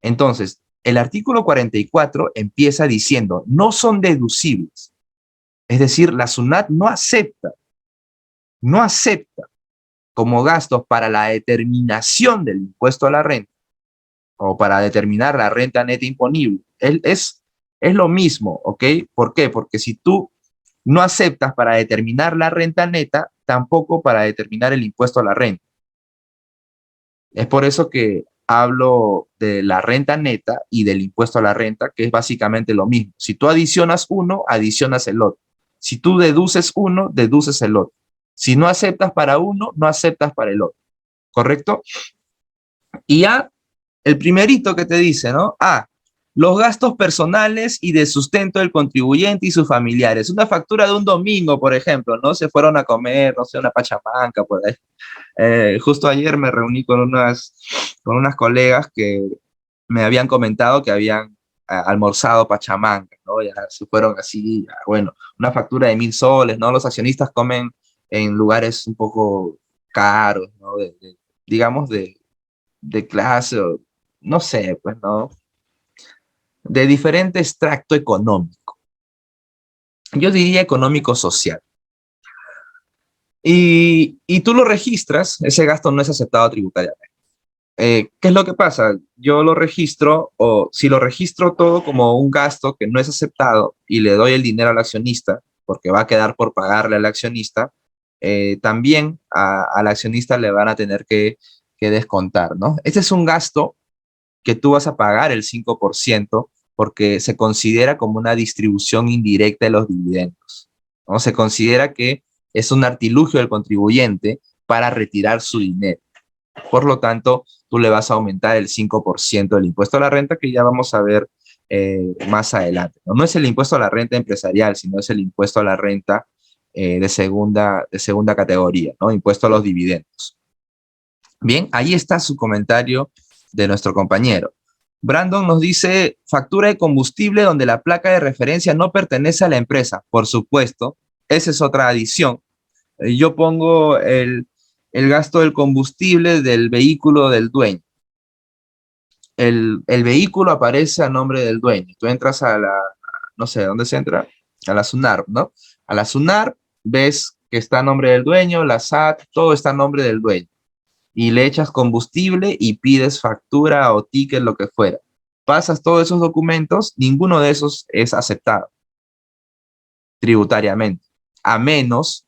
Entonces, el artículo 44 empieza diciendo, no son deducibles. Es decir, la SUNAT no acepta como gastos para la determinación del impuesto a la renta o para determinar la renta neta imponible. Es lo mismo, ¿ok? ¿Por qué? Porque si tú no aceptas para determinar la renta neta, tampoco para determinar el impuesto a la renta. Es por eso que hablo de la renta neta y del impuesto a la renta, que es básicamente lo mismo. Si tú adicionas uno, adicionas el otro. Si tú deduces uno, deduces el otro. Si no aceptas para uno, no aceptas para el otro. ¿Correcto? Y ya, el primerito que te dice, ¿no? Los gastos personales y de sustento del contribuyente y sus familiares. Una factura de un domingo, por ejemplo, ¿no? Se fueron a comer, no sé, una pachamanca, por ahí. Justo ayer me reuní con unas colegas que me habían comentado que habían almorzado pachamanca, ¿no? Ya se fueron así, ya, bueno, una factura de 1.000 soles, ¿no? Los accionistas comen en lugares un poco caros, ¿no? Digamos, de clase, o, no sé, pues, ¿no? De diferente extracto económico. Yo diría económico-social. Y tú lo registras, ese gasto no es aceptado tributariamente. ¿Qué es lo que pasa? Yo lo registro, o si lo registro todo como un gasto que no es aceptado y le doy el dinero al accionista, porque va a quedar por pagarle al accionista, también al accionista le van a tener que descontar, ¿no? Este es un gasto que tú vas a pagar el 5% porque se considera como una distribución indirecta de los dividendos, ¿no? Se considera que es un artilugio del contribuyente para retirar su dinero. Por lo tanto, tú le vas a aumentar el 5% del impuesto a la renta, que ya vamos a ver más adelante, ¿no? No es el impuesto a la renta empresarial, sino es el impuesto a la renta de segunda categoría, ¿no? Impuesto a los dividendos. Bien, ahí está su comentario de nuestro compañero. Brandon nos dice, factura de combustible donde la placa de referencia no pertenece a la empresa. Por supuesto, esa es otra adición. Yo pongo el gasto del combustible del vehículo del dueño. El vehículo aparece a nombre del dueño. Tú entras no sé, ¿dónde se entra? A la SUNAR, ¿no? A la SUNAR ves que está a nombre del dueño, la SAT, todo está a nombre del dueño. Y le echas combustible y pides factura o ticket, lo que fuera. Pasas todos esos documentos, ninguno de esos es aceptado tributariamente, a menos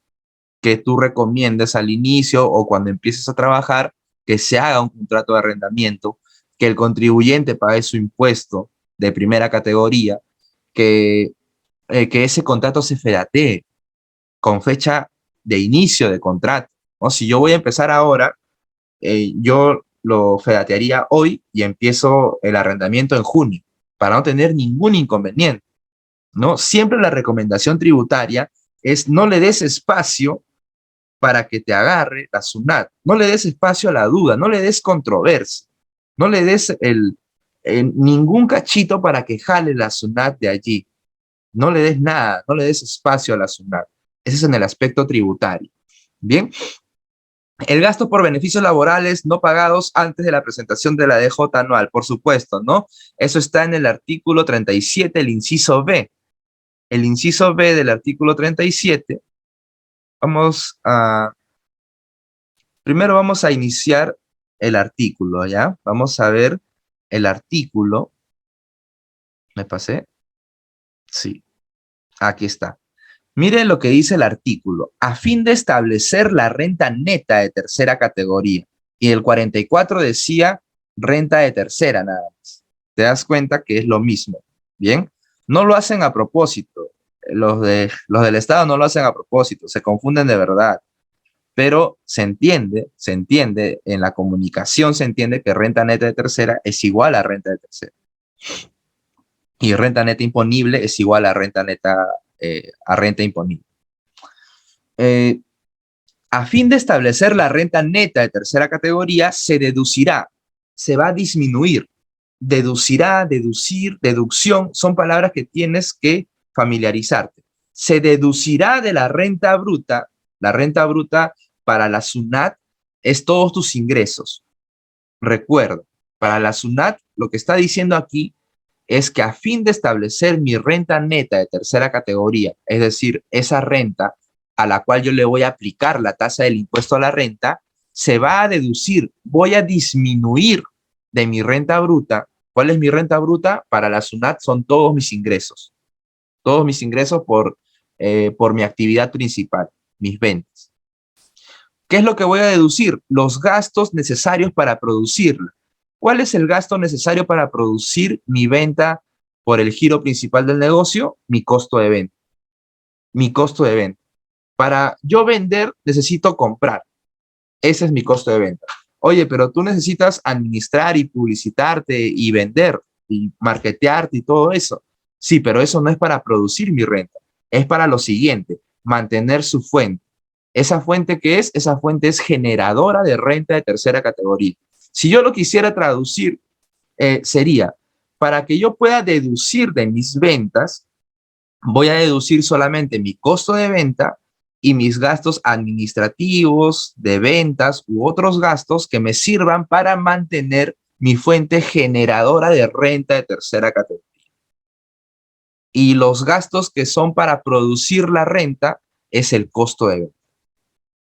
que tú recomiendes al inicio o cuando empieces a trabajar que se haga un contrato de arrendamiento, que el contribuyente pague su impuesto de primera categoría, que ese contrato se fedatee con fecha de inicio de contrato, ¿no? Si yo voy a empezar ahora, yo lo fedatearía hoy y empiezo el arrendamiento en junio para no tener ningún inconveniente, ¿no? Siempre la recomendación tributaria es no le des espacio para que te agarre la SUNAT, no le des espacio a la duda, no le des controversia, no le des ningún cachito para que jale la SUNAT de allí, no le des nada, no le des espacio a la SUNAT. Ese es en el aspecto tributario. Bien, el gasto por beneficios laborales no pagados antes de la presentación de la DJ anual, por supuesto, ¿no? Eso está en el artículo 37, el inciso B. El inciso B del artículo 37, primero vamos a iniciar el artículo, ¿ya? Vamos a ver el artículo. ¿Me pasé? Sí, aquí está. Miren lo que dice el artículo. A fin de establecer la renta neta de tercera categoría. Y el 44 decía renta de tercera nada más. Te das cuenta que es lo mismo. Bien, no lo hacen a propósito. Los del Estado no lo hacen a propósito. Se confunden de verdad. Pero se entiende, en la comunicación se entiende que renta neta de tercera es igual a renta de tercera. Y renta neta imponible es igual a renta neta, a renta imponible. A fin de establecer la renta neta de tercera categoría, se deducirá, se va a disminuir. Deducirá, deducir, deducción, son palabras que tienes que familiarizarte. Se deducirá de la renta bruta para la SUNAT es todos tus ingresos. Recuerda, para la SUNAT lo que está diciendo aquí es que a fin de establecer mi renta neta de tercera categoría, es decir, esa renta a la cual yo le voy a aplicar la tasa del impuesto a la renta, se va a deducir, voy a disminuir de mi renta bruta. ¿Cuál es mi renta bruta? Para la SUNAT son todos mis ingresos por mi actividad principal, mis ventas. ¿Qué es lo que voy a deducir? Los gastos necesarios para producirla. ¿Cuál es el gasto necesario para producir mi venta por el giro principal del negocio? Mi costo de venta. Mi costo de venta. Para yo vender, necesito comprar. Ese es mi costo de venta. Oye, pero tú necesitas administrar y publicitarte y vender y marketearte y todo eso. Sí, pero eso no es para producir mi renta. Es para lo siguiente, mantener su fuente. ¿Esa fuente qué es? Esa fuente es generadora de renta de tercera categoría. Si yo lo quisiera traducir, sería, para que yo pueda deducir de mis ventas, voy a deducir solamente mi costo de venta y mis gastos administrativos, de ventas u otros gastos que me sirvan para mantener mi fuente generadora de renta de tercera categoría. Y los gastos que son para producir la renta es el costo de venta.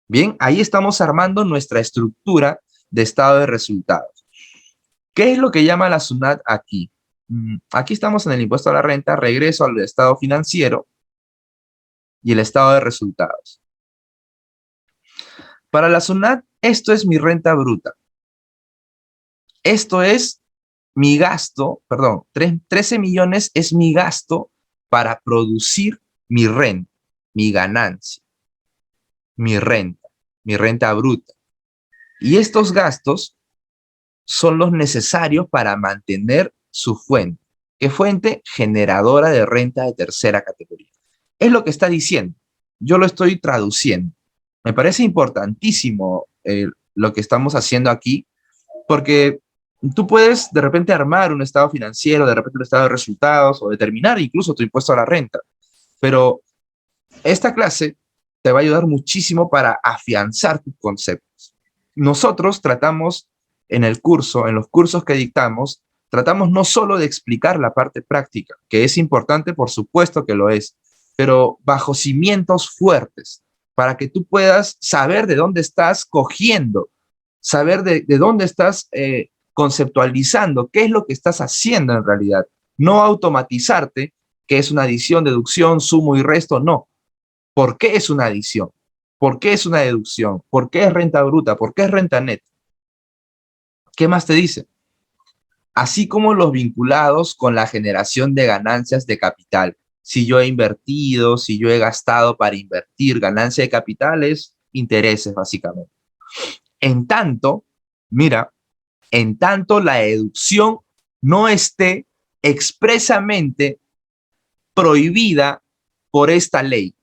Bien, ahí estamos armando nuestra estructura de estado de resultados. ¿Qué es lo que llama la SUNAT aquí? Aquí estamos en el impuesto a la renta, regreso al estado financiero y el estado de resultados. Para la SUNAT, esto es mi renta bruta. Esto es mi gasto, 13 millones es mi gasto para producir mi renta, mi ganancia, mi renta bruta. Y estos gastos son los necesarios para mantener su fuente. ¿Qué fuente? Generadora de renta de tercera categoría. Es lo que está diciendo. Yo lo estoy traduciendo. Me parece importantísimo lo que estamos haciendo aquí, porque tú puedes de repente armar un estado financiero, de repente un estado de resultados, o determinar incluso tu impuesto a la renta. Pero esta clase te va a ayudar muchísimo para afianzar tus conceptos. Nosotros tratamos en el curso, en los cursos que dictamos, tratamos no solo de explicar la parte práctica, que es importante, por supuesto que lo es, pero bajo cimientos fuertes, para que tú puedas saber de dónde estás cogiendo, saber de dónde estás conceptualizando, qué es lo que estás haciendo en realidad. No automatizarte, que es una adición, deducción, sumo y resto, no. ¿Por qué es una adición? ¿Por qué es una deducción? ¿Por qué es renta bruta? ¿Por qué es renta neta? ¿Qué más te dice? Así como los vinculados con la generación de ganancias de capital. Si yo he invertido, si yo he gastado para invertir, ganancia de capitales, intereses básicamente. En tanto, mira, en tanto la deducción no esté expresamente prohibida por esta ley.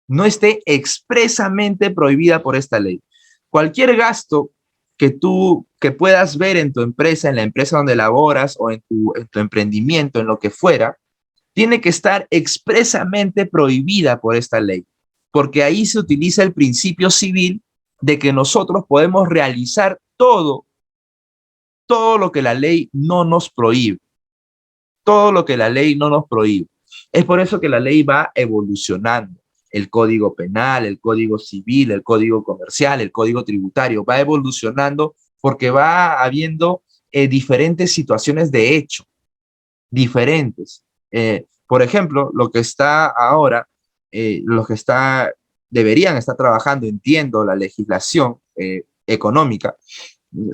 no esté expresamente prohibida por esta ley. Cualquier gasto que puedas ver en tu empresa, en la empresa donde laboras o en tu emprendimiento, en lo que fuera, tiene que estar expresamente prohibida por esta ley, porque ahí se utiliza el principio civil de que nosotros podemos realizar todo lo que la ley no nos prohíbe, todo lo que la ley no nos prohíbe. Es por eso que la ley va evolucionando. El código penal, el código civil, el código comercial, el código tributario, va evolucionando porque va habiendo diferentes situaciones de hecho, diferentes. Por ejemplo, lo que está ahora, los que deberían estar trabajando, entiendo, la legislación económica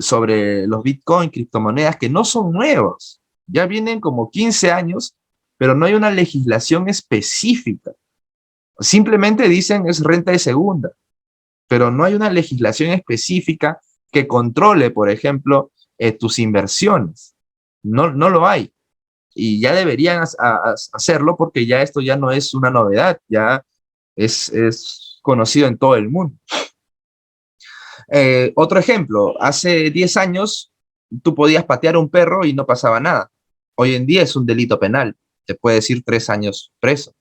sobre los Bitcoin, criptomonedas, que no son nuevos, ya vienen como 15 años, pero no hay una legislación específica. Simplemente dicen es renta de segunda, pero no hay una legislación específica que controle, por ejemplo, tus inversiones. No lo hay. Y ya deberían hacerlo porque ya esto ya no es una novedad, ya es conocido en todo el mundo. Otro ejemplo, hace 10 años tú podías patear a un perro y no pasaba nada. Hoy en día es un delito penal, te puedes ir 3 años preso.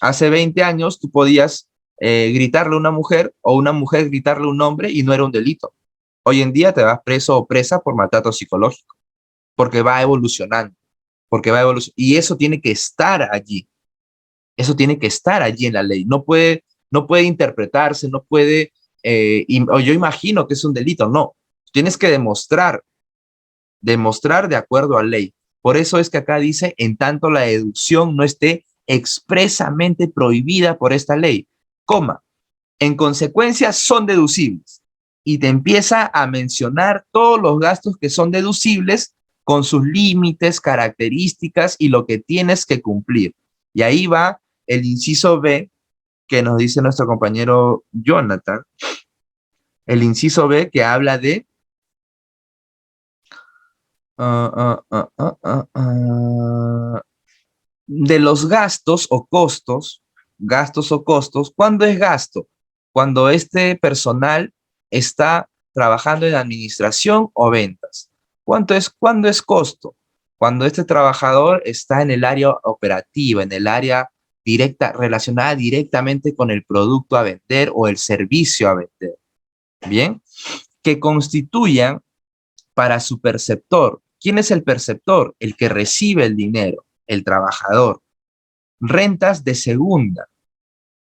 Hace 20 años tú podías gritarle a una mujer o una mujer gritarle a un hombre y no era un delito. Hoy en día te vas preso o presa por maltrato psicológico, porque va evolucionando, y eso tiene que estar allí. Eso tiene que estar allí en la ley. No puede interpretarse, no puede, o yo imagino que es un delito. No, tienes que demostrar de acuerdo a ley. Por eso es que acá dice, en tanto la deducción no esté expresamente prohibida por esta ley, coma, en consecuencia son deducibles. Y te empieza a mencionar todos los gastos que son deducibles con sus límites, características y lo que tienes que cumplir. Y ahí va el inciso B que nos dice nuestro compañero Jonathan. El inciso B que habla de los gastos o costos. ¿Cuándo es gasto? Cuando este personal está trabajando en administración o ventas. ¿Cuándo es costo? Cuando este trabajador está en el área operativa, en el área directa, relacionada directamente con el producto a vender o el servicio a vender. Bien, que constituyan para su perceptor. ¿Quién es el perceptor? El que recibe el dinero, el trabajador. Rentas de segunda.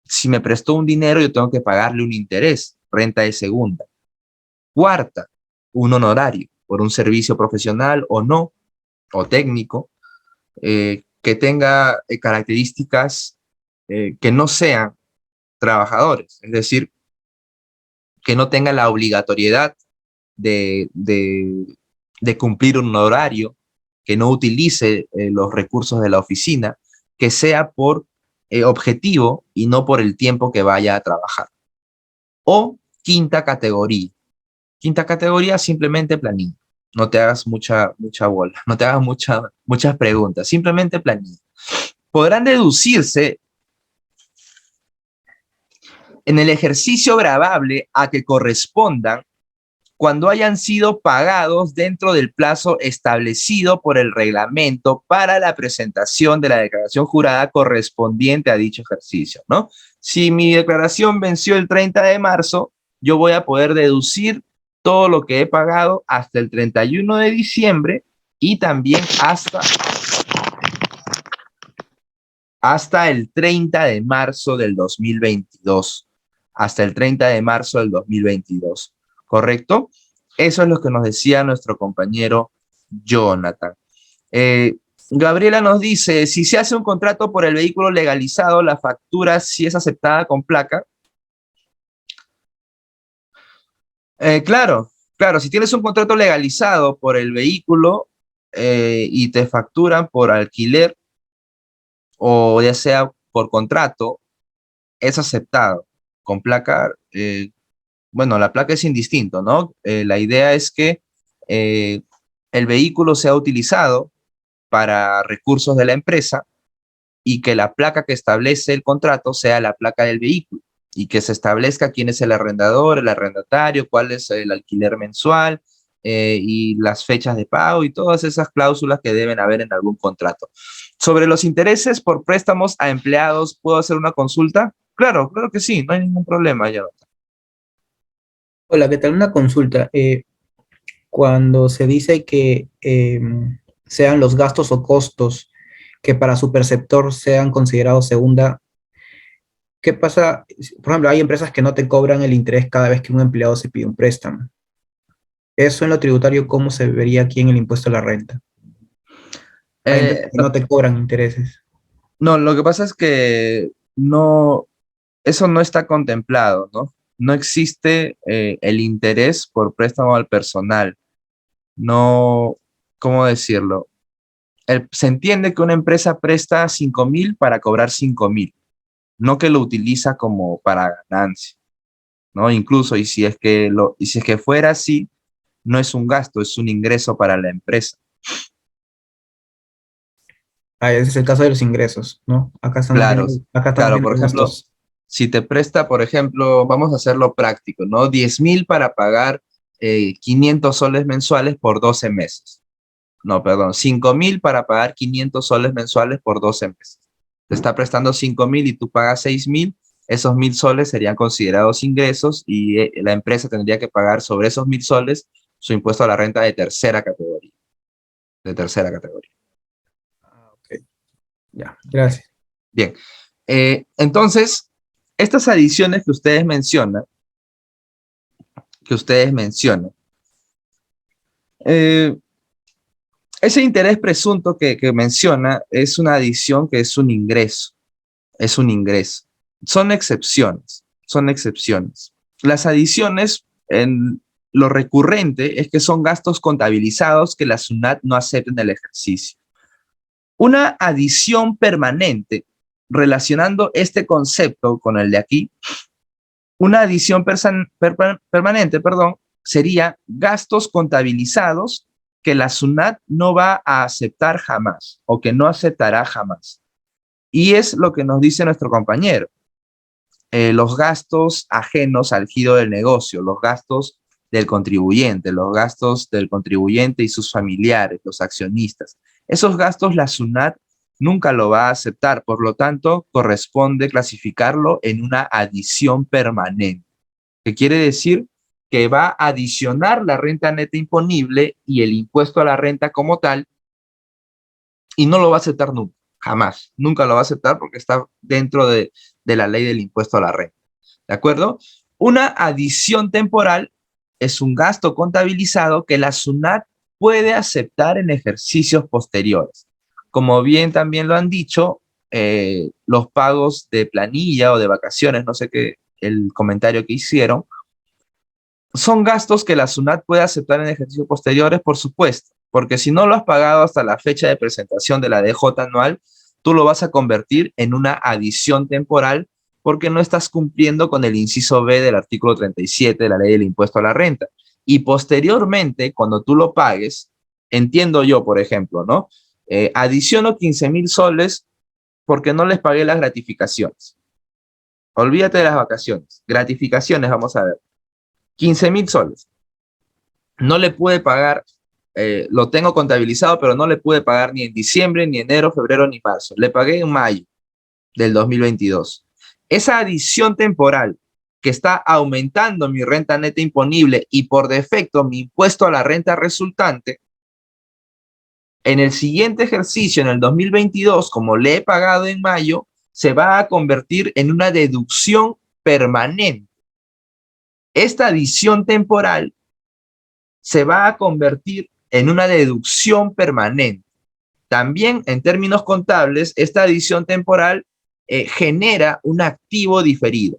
Si me prestó un dinero, yo tengo que pagarle un interés, renta de segunda. Cuarta, un honorario por un servicio profesional o no, o técnico, que tenga características que no sean trabajadores, es decir, que no tenga la obligatoriedad de, de, de cumplir un horario, que no utilice los recursos de la oficina, que sea por objetivo y no por el tiempo que vaya a trabajar. O quinta categoría. Quinta categoría, simplemente planilla. No te hagas mucha bola, no te hagas muchas preguntas, simplemente planilla. Podrán deducirse en el ejercicio gravable a que correspondan cuando hayan sido pagados dentro del plazo establecido por el reglamento para la presentación de la declaración jurada correspondiente a dicho ejercicio, ¿no? Si mi declaración venció el 30 de marzo, yo voy a poder deducir todo lo que he pagado hasta el 31 de diciembre y también hasta el 30 de marzo del 2022. Hasta el 30 de marzo del 2022. ¿Correcto? Eso es lo que nos decía nuestro compañero Jonathan. Gabriela nos dice, si se hace un contrato por el vehículo legalizado, la factura sí es aceptada con placa. Claro, si tienes un contrato legalizado por el vehículo y te facturan por alquiler o ya sea por contrato, es aceptado con placa. Bueno, la placa es indistinto, ¿no? La idea es que el vehículo sea utilizado para recursos de la empresa y que la placa que establece el contrato sea la placa del vehículo y que se establezca quién es el arrendador, el arrendatario, cuál es el alquiler mensual y las fechas de pago y todas esas cláusulas que deben haber en algún contrato. Sobre los intereses por préstamos a empleados, ¿puedo hacer una consulta? Claro, claro que sí, no hay ningún problema, ya. Hola, ¿qué tal? Una consulta. Cuando se dice que sean los gastos o costos que para su perceptor sean considerados segunda, ¿qué pasa? Por ejemplo, hay empresas que no te cobran el interés cada vez que un empleado se pide un préstamo. Eso en lo tributario, ¿cómo se vería aquí en el impuesto a la renta? Hay empresas que no te cobran intereses. No, lo que pasa es que no, eso no está contemplado, ¿no? No existe el interés por préstamo al personal. No, ¿cómo decirlo? Se entiende que una empresa presta 5.000 para cobrar 5.000, no que lo utiliza como para ganancia, ¿no? Incluso, y si es que fuera así, no es un gasto, es un ingreso para la empresa. Ese es el caso de los ingresos, ¿no? Claro, Acá estamos claro, viendo por los ejemplo, gastos. si te presta, por ejemplo, vamos a hacerlo práctico, ¿no? 10.000 para pagar 500 soles mensuales por 12 meses. No, perdón, 5.000 para pagar 500 soles mensuales por 12 meses. Te está prestando 5.000 y tú pagas 6.000, esos 1.000 soles serían considerados ingresos y la empresa tendría que pagar sobre esos 1.000 soles su impuesto a la renta de tercera categoría. De tercera categoría. Ok, ya, gracias. Bien, entonces, estas adiciones que ustedes mencionan, eh, ese interés presunto que menciona es una adición que es un ingreso, es un ingreso. Son excepciones, son excepciones. Las adiciones, en lo recurrente, es que son gastos contabilizados que la SUNAT no acepta en el ejercicio. Una adición permanente, relacionando este concepto con el de aquí, una adición permanente, perdón, sería gastos contabilizados que la SUNAT no va a aceptar jamás o que no aceptará jamás. Y es lo que nos dice nuestro compañero. Los gastos ajenos al giro del negocio, los gastos los gastos del contribuyente y sus familiares, los accionistas. Esos gastos la SUNAT nunca lo va a aceptar, por lo tanto, corresponde clasificarlo en una adición permanente, que quiere decir que va a adicionar la renta neta imponible y el impuesto a la renta como tal, y no lo va a aceptar nunca, jamás, nunca lo va a aceptar porque está dentro de la ley del impuesto a la renta. ¿De acuerdo? Una adición temporal es un gasto contabilizado que la SUNAT puede aceptar en ejercicios posteriores. Como bien también lo han dicho, los pagos de planilla o de vacaciones, no sé qué, el comentario que hicieron, son gastos que la SUNAT puede aceptar en ejercicios posteriores, por supuesto, porque si no lo has pagado hasta la fecha de presentación de la DJ anual, tú lo vas a convertir en una adición temporal porque no estás cumpliendo con el inciso B del artículo 37 de la ley del impuesto a la renta. Y posteriormente, cuando tú lo pagues, entiendo yo, por ejemplo, ¿no? Adiciono 15.000 soles porque no les pagué las gratificaciones. Olvídate de las vacaciones. Gratificaciones, vamos a ver. 15.000 soles. No le pude pagar, lo tengo contabilizado, pero no le pude pagar ni en diciembre, ni enero, febrero, ni marzo. Le pagué en mayo del 2022. Esa adición temporal que está aumentando mi renta neta imponible y por defecto mi impuesto a la renta resultante, en el siguiente ejercicio, en el 2022, como le he pagado en mayo, se va a convertir en una deducción permanente. Esta adición temporal se va a convertir en una deducción permanente. También en términos contables, esta adición temporal genera un activo diferido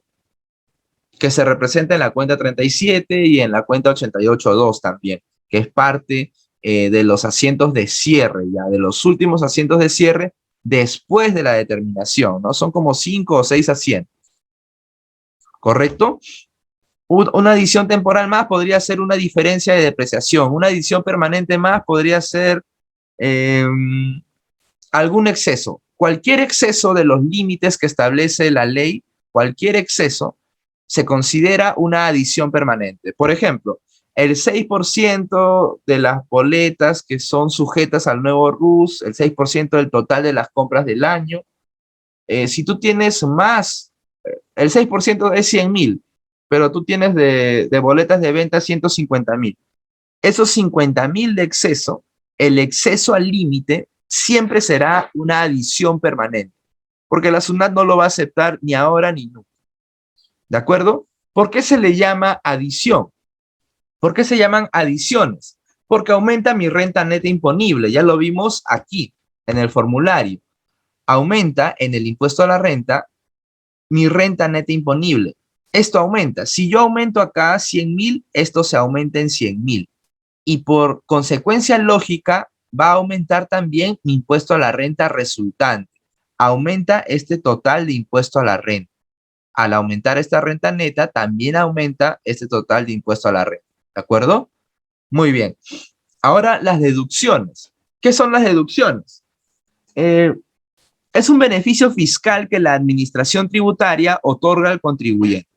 que se representa en la cuenta 37 y en la cuenta 88.2 también, que es parte de los asientos de cierre, ya de los últimos asientos de cierre después de la determinación, ¿no? Son como 5 o 6 asientos, ¿correcto? Una adición temporal más podría ser una diferencia de depreciación. Una adición permanente más podría ser algún exceso, cualquier exceso de los límites que establece la ley, cualquier exceso, se considera una adición permanente. Por ejemplo, el 6% de las boletas que son sujetas al nuevo RUS, el 6% del total de las compras del año. Si tú tienes más, el 6% es 100.000, pero tú tienes de boletas de venta 150.000. Esos 50.000 de exceso, el exceso al límite, siempre será una adición permanente, porque la SUNAT no lo va a aceptar ni ahora ni nunca. ¿De acuerdo? ¿Por qué se le llama adición? ¿Por qué se llaman adiciones? Porque aumenta mi renta neta imponible. Ya lo vimos aquí, en el formulario. Aumenta en el impuesto a la renta mi renta neta imponible. Esto aumenta. Si yo aumento acá 100.000, esto se aumenta en 100.000. Y por consecuencia lógica, va a aumentar también mi impuesto a la renta resultante. Aumenta este total de impuesto a la renta. Al aumentar esta renta neta, también aumenta este total de impuesto a la renta. ¿De acuerdo? Muy bien. Ahora las deducciones. ¿Qué son las deducciones? Es un beneficio fiscal que la administración tributaria otorga al contribuyente,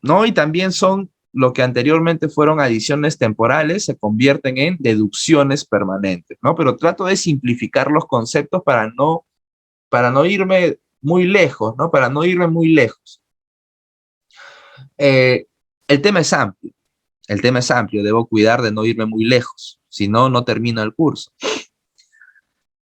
¿no? Y también son lo que anteriormente fueron adiciones temporales, se convierten en deducciones permanentes, ¿no? Pero trato de simplificar los conceptos para no irme muy lejos, ¿no? Para no irme muy lejos. El tema es amplio. El tema es amplio, debo cuidar de no irme muy lejos, si no, no termino el curso.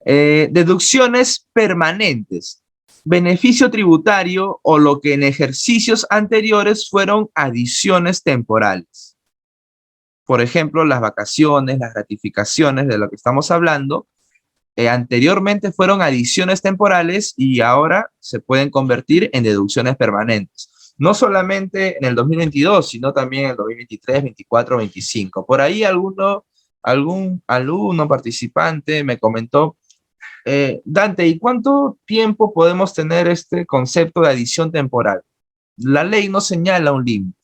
Deducciones permanentes, beneficio tributario o lo que en ejercicios anteriores fueron adiciones temporales. Por ejemplo, las vacaciones, las gratificaciones de lo que estamos hablando, anteriormente fueron adiciones temporales y ahora se pueden convertir en deducciones permanentes. No solamente en el 2022, sino también en el 2023, 24, 25. Por ahí algún alumno participante me comentó, Dante, ¿y cuánto tiempo podemos tener este concepto de adición temporal? La ley no señala un límite.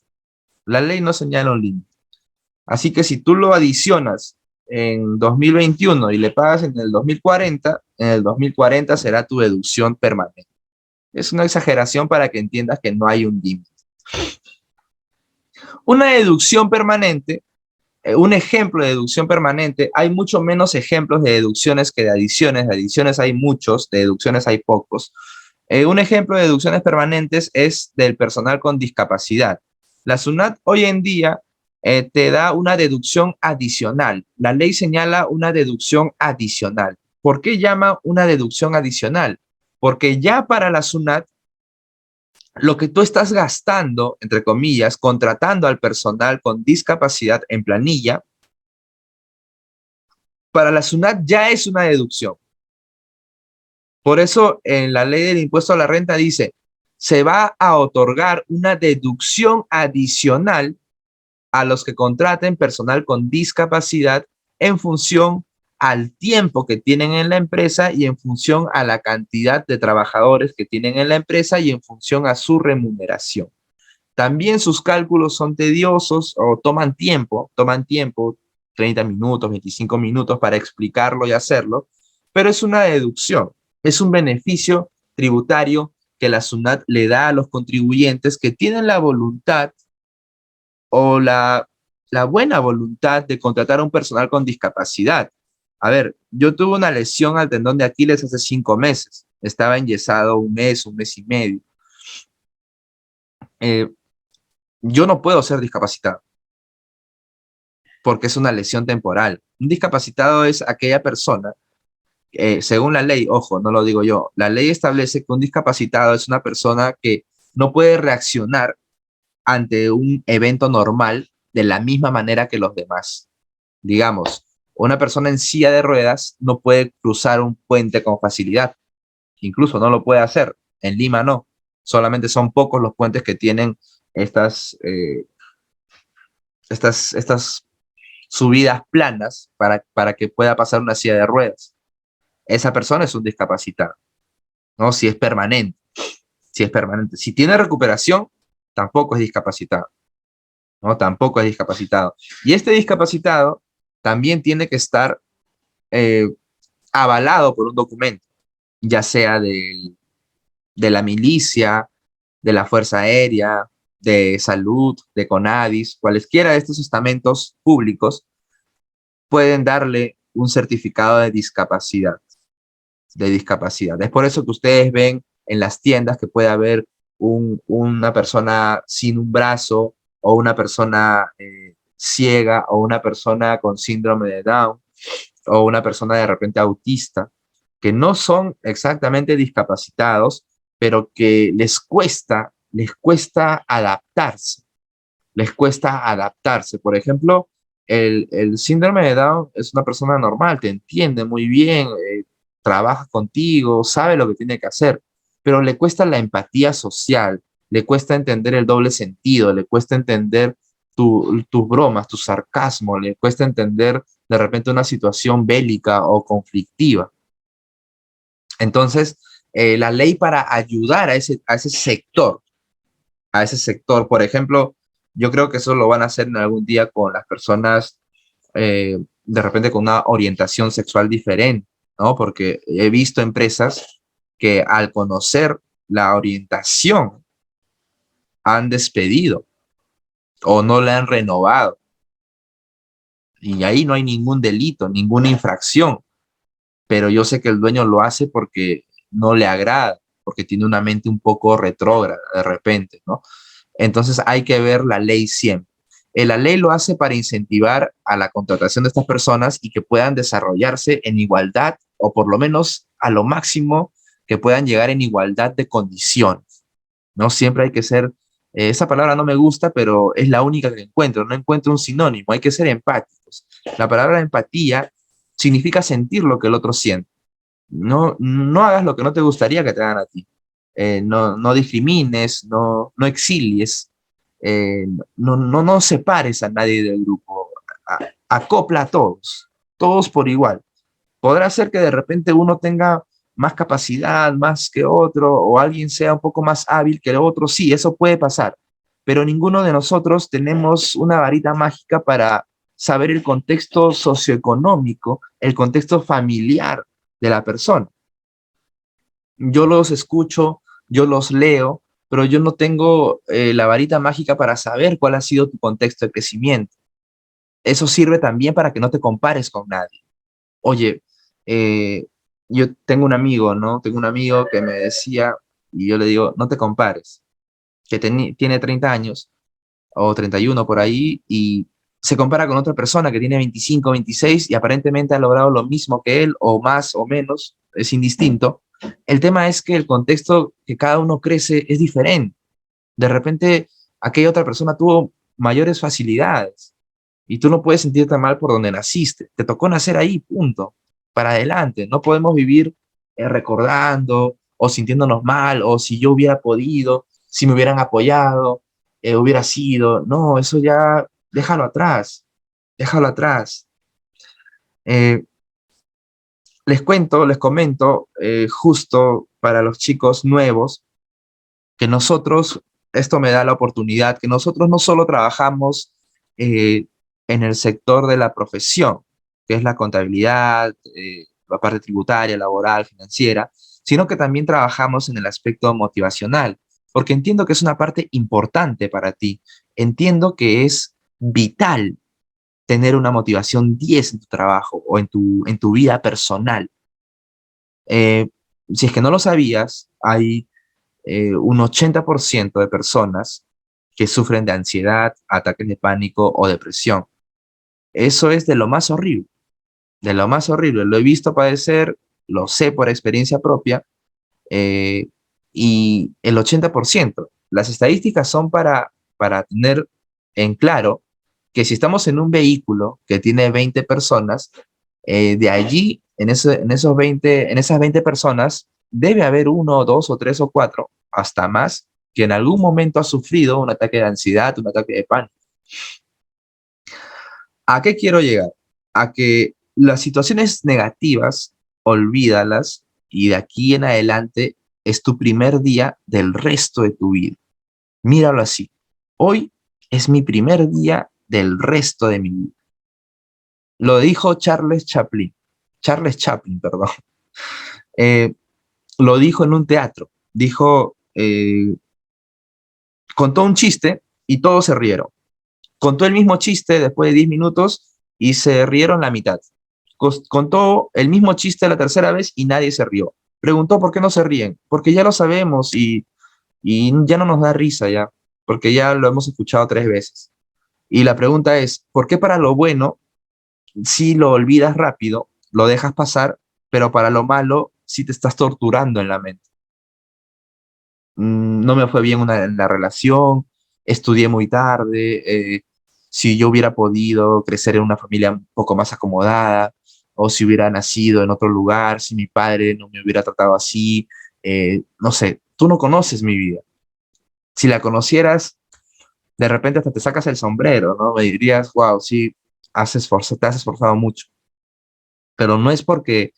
La ley no señala un límite. Así que si tú lo adicionas en 2021 y le pagas en el 2040 será tu deducción permanente. Es una exageración para que entiendas que no hay un límite. Una deducción permanente, un ejemplo de deducción permanente, hay mucho menos ejemplos de deducciones que de adiciones. De adiciones hay muchos, de deducciones hay pocos. Un ejemplo de deducciones permanentes es del personal con discapacidad. La SUNAT hoy en día te da una deducción adicional. La ley señala una deducción adicional. ¿Por qué llama una deducción adicional? Porque ya para la SUNAT, lo que tú estás gastando, entre comillas, contratando al personal con discapacidad en planilla, para la SUNAT ya es una deducción. Por eso en la ley del impuesto a la renta dice, se va a otorgar una deducción adicional a los que contraten personal con discapacidad en función al tiempo que tienen en la empresa y en función a la cantidad de trabajadores que tienen en la empresa y en función a su remuneración. También sus cálculos son tediosos o toman tiempo, 30 minutos, 25 minutos para explicarlo y hacerlo, pero es una deducción, es un beneficio tributario que la SUNAT le da a los contribuyentes que tienen la voluntad o la buena voluntad de contratar a un personal con discapacidad. A ver, yo tuve una lesión al tendón de Aquiles hace 5 meses. Estaba enyesado un mes y medio. Yo no puedo ser discapacitado porque es una lesión temporal. Un discapacitado es aquella persona, según la ley, ojo, no lo digo yo, la ley establece que un discapacitado es una persona que no puede reaccionar ante un evento normal de la misma manera que los demás. Digamos, una persona en silla de ruedas no puede cruzar un puente con facilidad. Incluso no lo puede hacer. En Lima no. Solamente son pocos los puentes que tienen estas subidas planas para que pueda pasar una silla de ruedas. Esa persona es un discapacitado, ¿no? Si es permanente. Si es permanente. Si tiene recuperación, tampoco es discapacitado, ¿no? Tampoco es discapacitado. Y este discapacitado también tiene que estar avalado por un documento. ya sea de la milicia, de la Fuerza Aérea, de Salud, de CONADIS, cualesquiera de estos estamentos públicos, pueden darle un certificado de discapacidad, de discapacidad. Es por eso que ustedes ven en las tiendas que puede haber una persona sin un brazo o una persona ciega o una persona con síndrome de Down o una persona de repente autista, que no son exactamente discapacitados, pero que les cuesta adaptarse, les cuesta adaptarse. Por ejemplo, el síndrome de Down es una persona normal, te entiende muy bien, trabaja contigo, sabe lo que tiene que hacer, pero le cuesta la empatía social, le cuesta entender el doble sentido, le cuesta entender tus bromas, tu sarcasmo, le cuesta entender de repente una situación bélica o conflictiva. Entonces, la ley para ayudar a ese sector, por ejemplo, yo creo que eso lo van a hacer en algún día con las personas de repente con una orientación sexual diferente, ¿no? Porque he visto empresas que al conocer la orientación han despedido o no la han renovado. Y ahí no hay ningún delito, ninguna infracción, pero yo sé que el dueño lo hace porque no le agrada, porque tiene una mente un poco retrógrada de repente, ¿no? Entonces hay que ver la ley siempre. La ley lo hace para incentivar a la contratación de estas personas y que puedan desarrollarse en igualdad o por lo menos a lo máximo que puedan llegar en igualdad de condiciones. No siempre hay que ser, esa palabra no me gusta, pero es la única que encuentro, no encuentro un sinónimo, hay que ser empáticos. La palabra empatía significa sentir lo que el otro siente. No hagas lo que no te gustaría que te hagan a ti. No discrimines, no exilies, no separes a nadie del grupo. Acopla a todos por igual. Podrá ser que de repente uno tenga más capacidad, más que otro, o alguien sea un poco más hábil que el otro. Sí, eso puede pasar, pero ninguno de nosotros tenemos una varita mágica para saber el contexto socioeconómico, el contexto familiar de la persona. Yo los escucho, yo los leo, pero yo no tengo la varita mágica para saber cuál ha sido tu contexto de crecimiento. Eso sirve también para que no te compares con nadie. Oye, eh, yo tengo un amigo, ¿no? Tengo un amigo que me decía, y yo le digo, no te compares, que tiene 30 años o 31 por ahí, y se compara con otra persona que tiene 25, 26 y aparentemente ha logrado lo mismo que él, o más o menos, es indistinto. El tema es que el contexto que cada uno crece es diferente. De repente, aquella otra persona tuvo mayores facilidades y tú no puedes sentirte mal por donde naciste. Te tocó nacer ahí, punto. Para adelante. No podemos vivir recordando o sintiéndonos mal o si yo hubiera podido, si me hubieran apoyado, hubiera sido. No, eso ya déjalo atrás. Déjalo atrás. Eh, les comento, justo para los chicos nuevos, que nosotros, esto me da la oportunidad, que nosotros no solo trabajamos en el sector de la profesión, que es la contabilidad, la parte tributaria, laboral, financiera, sino que también trabajamos en el aspecto motivacional, porque entiendo que es una parte importante para ti. Entiendo que es vital tener una motivación 10 en tu trabajo o en tu vida personal. Eh, si es que no lo sabías, hay un 80% de personas que sufren de ansiedad, ataques de pánico o depresión. Eso es de lo más horrible, de lo más horrible. Lo he visto padecer, lo sé por experiencia propia, eh, y el 80%. Las estadísticas son para tener en claro que si estamos en un vehículo que tiene 20 personas, de allí, en esas 20 personas, debe haber uno, dos o tres o cuatro, hasta más, que en algún momento ha sufrido un ataque de ansiedad, un ataque de pánico. ¿A qué quiero llegar? A que las situaciones negativas, olvídalas y de aquí en adelante es tu primer día del resto de tu vida. Míralo así. Hoy es mi primer día del resto de mi vida. Lo dijo Charles Chaplin, perdón. Eh, lo dijo en un teatro. Dijo, contó un chiste y todos se rieron. Contó el mismo chiste después de 10 minutos y se rieron la mitad. Contó el mismo chiste la tercera vez y nadie se rió. Preguntó por qué no se ríen. Porque ya lo sabemos y ya no nos da risa ya, porque ya lo hemos escuchado 3 veces. Y la pregunta es, ¿por qué para lo bueno si lo olvidas rápido, lo dejas pasar, pero para lo malo si te estás torturando en la mente? No me fue bien en la relación, estudié muy tarde, si yo hubiera podido crecer en una familia un poco más acomodada, o si hubiera nacido en otro lugar, si mi padre no me hubiera tratado así, no sé, tú no conoces mi vida. Si la conocieras, de repente hasta te sacas el sombrero, ¿no? Me dirías, wow, sí, te has esforzado mucho. Pero no es porque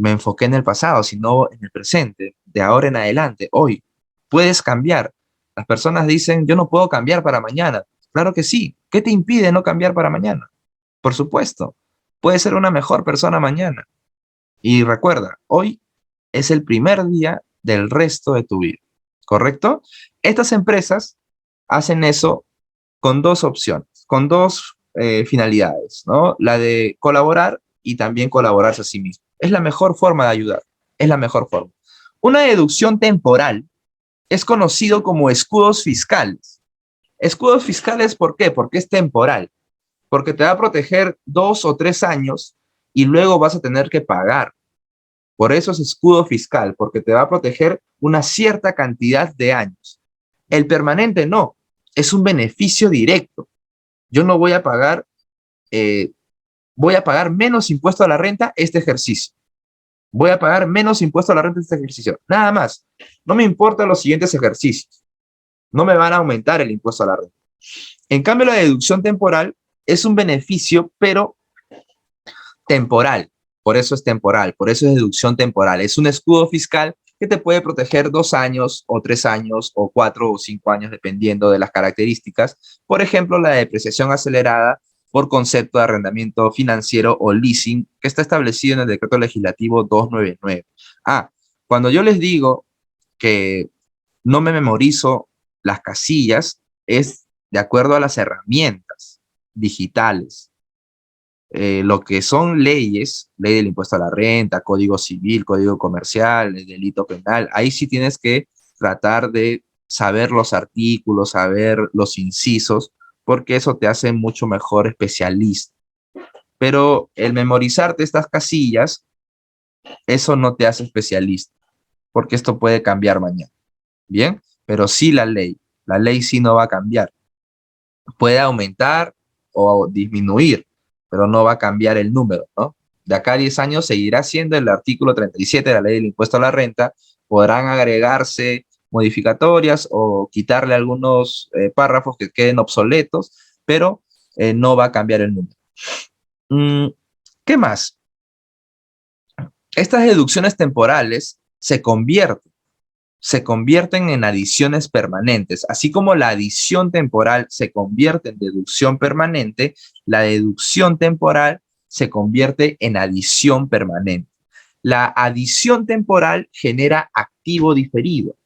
me enfoqué en el pasado, sino en el presente, de ahora en adelante, hoy. Puedes cambiar. Las personas dicen, yo no puedo cambiar para mañana. Claro que sí. ¿Qué te impide no cambiar para mañana? Por supuesto. Puedes ser una mejor persona mañana. Y recuerda, hoy es el primer día del resto de tu vida. ¿Correcto? Estas empresas hacen eso con dos opciones, con dos finalidades, ¿no? La de colaborar y también colaborarse a sí mismo. Es la mejor forma de ayudar, es la mejor forma. Una deducción temporal es conocido como escudos fiscales. Escudos fiscales, ¿por qué? Porque es temporal, porque te va a proteger 2 o 3 años y luego vas a tener que pagar. Por eso es escudo fiscal, porque te va a proteger una cierta cantidad de años. El permanente no, es un beneficio directo. Yo no eh, voy a pagar menos impuesto a la renta este ejercicio. Voy a pagar menos impuesto a la renta este ejercicio. Nada más. No me importan los siguientes ejercicios. No me van a aumentar el impuesto a la renta. En cambio, la deducción temporal es un beneficio, pero temporal. Por eso es temporal, por eso es deducción temporal. Es un escudo fiscal que te puede proteger 2 años o 3 años o 4 o 5 años, dependiendo de las características. Por ejemplo, la depreciación acelerada por concepto de arrendamiento financiero o leasing, que está establecido en el decreto legislativo 299. Cuando yo les digo que no me memorizo las casillas, es de acuerdo a las herramientas digitales. Lo que son leyes, ley del impuesto a la renta, código civil, código comercial, el delito penal, ahí sí tienes que tratar de saber los artículos, saber los incisos, porque eso te hace mucho mejor especialista. Pero el memorizarte estas casillas, eso no te hace especialista, porque esto puede cambiar mañana, ¿bien? Pero sí la ley sí no va a cambiar. Puede aumentar o disminuir, pero no va a cambiar el número, ¿no? De acá a 10 años seguirá siendo el artículo 37 de la ley del impuesto a la renta, podrán agregarse modificatorias o quitarle algunos párrafos que queden obsoletos, pero no va a cambiar el número. ¿Qué más? Estas deducciones temporales se convierten en adiciones permanentes. Así como la adición temporal se convierte en deducción permanente, la deducción temporal se convierte en adición permanente. La adición temporal genera activo diferido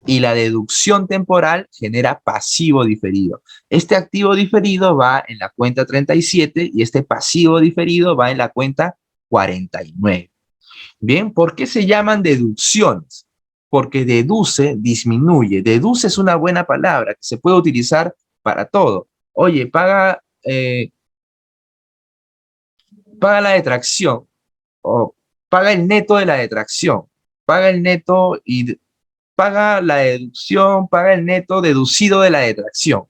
y la deducción temporal genera pasivo diferido. Este activo diferido va en la cuenta 37 y este pasivo diferido va en la cuenta 49. Bien, ¿por qué se llaman deducciones? Porque deduce, disminuye. Deduce es una buena palabra que se puede utilizar para todo. Oye, paga la detracción o paga el neto de la detracción. Paga el neto y paga la deducción, paga el neto deducido de la detracción.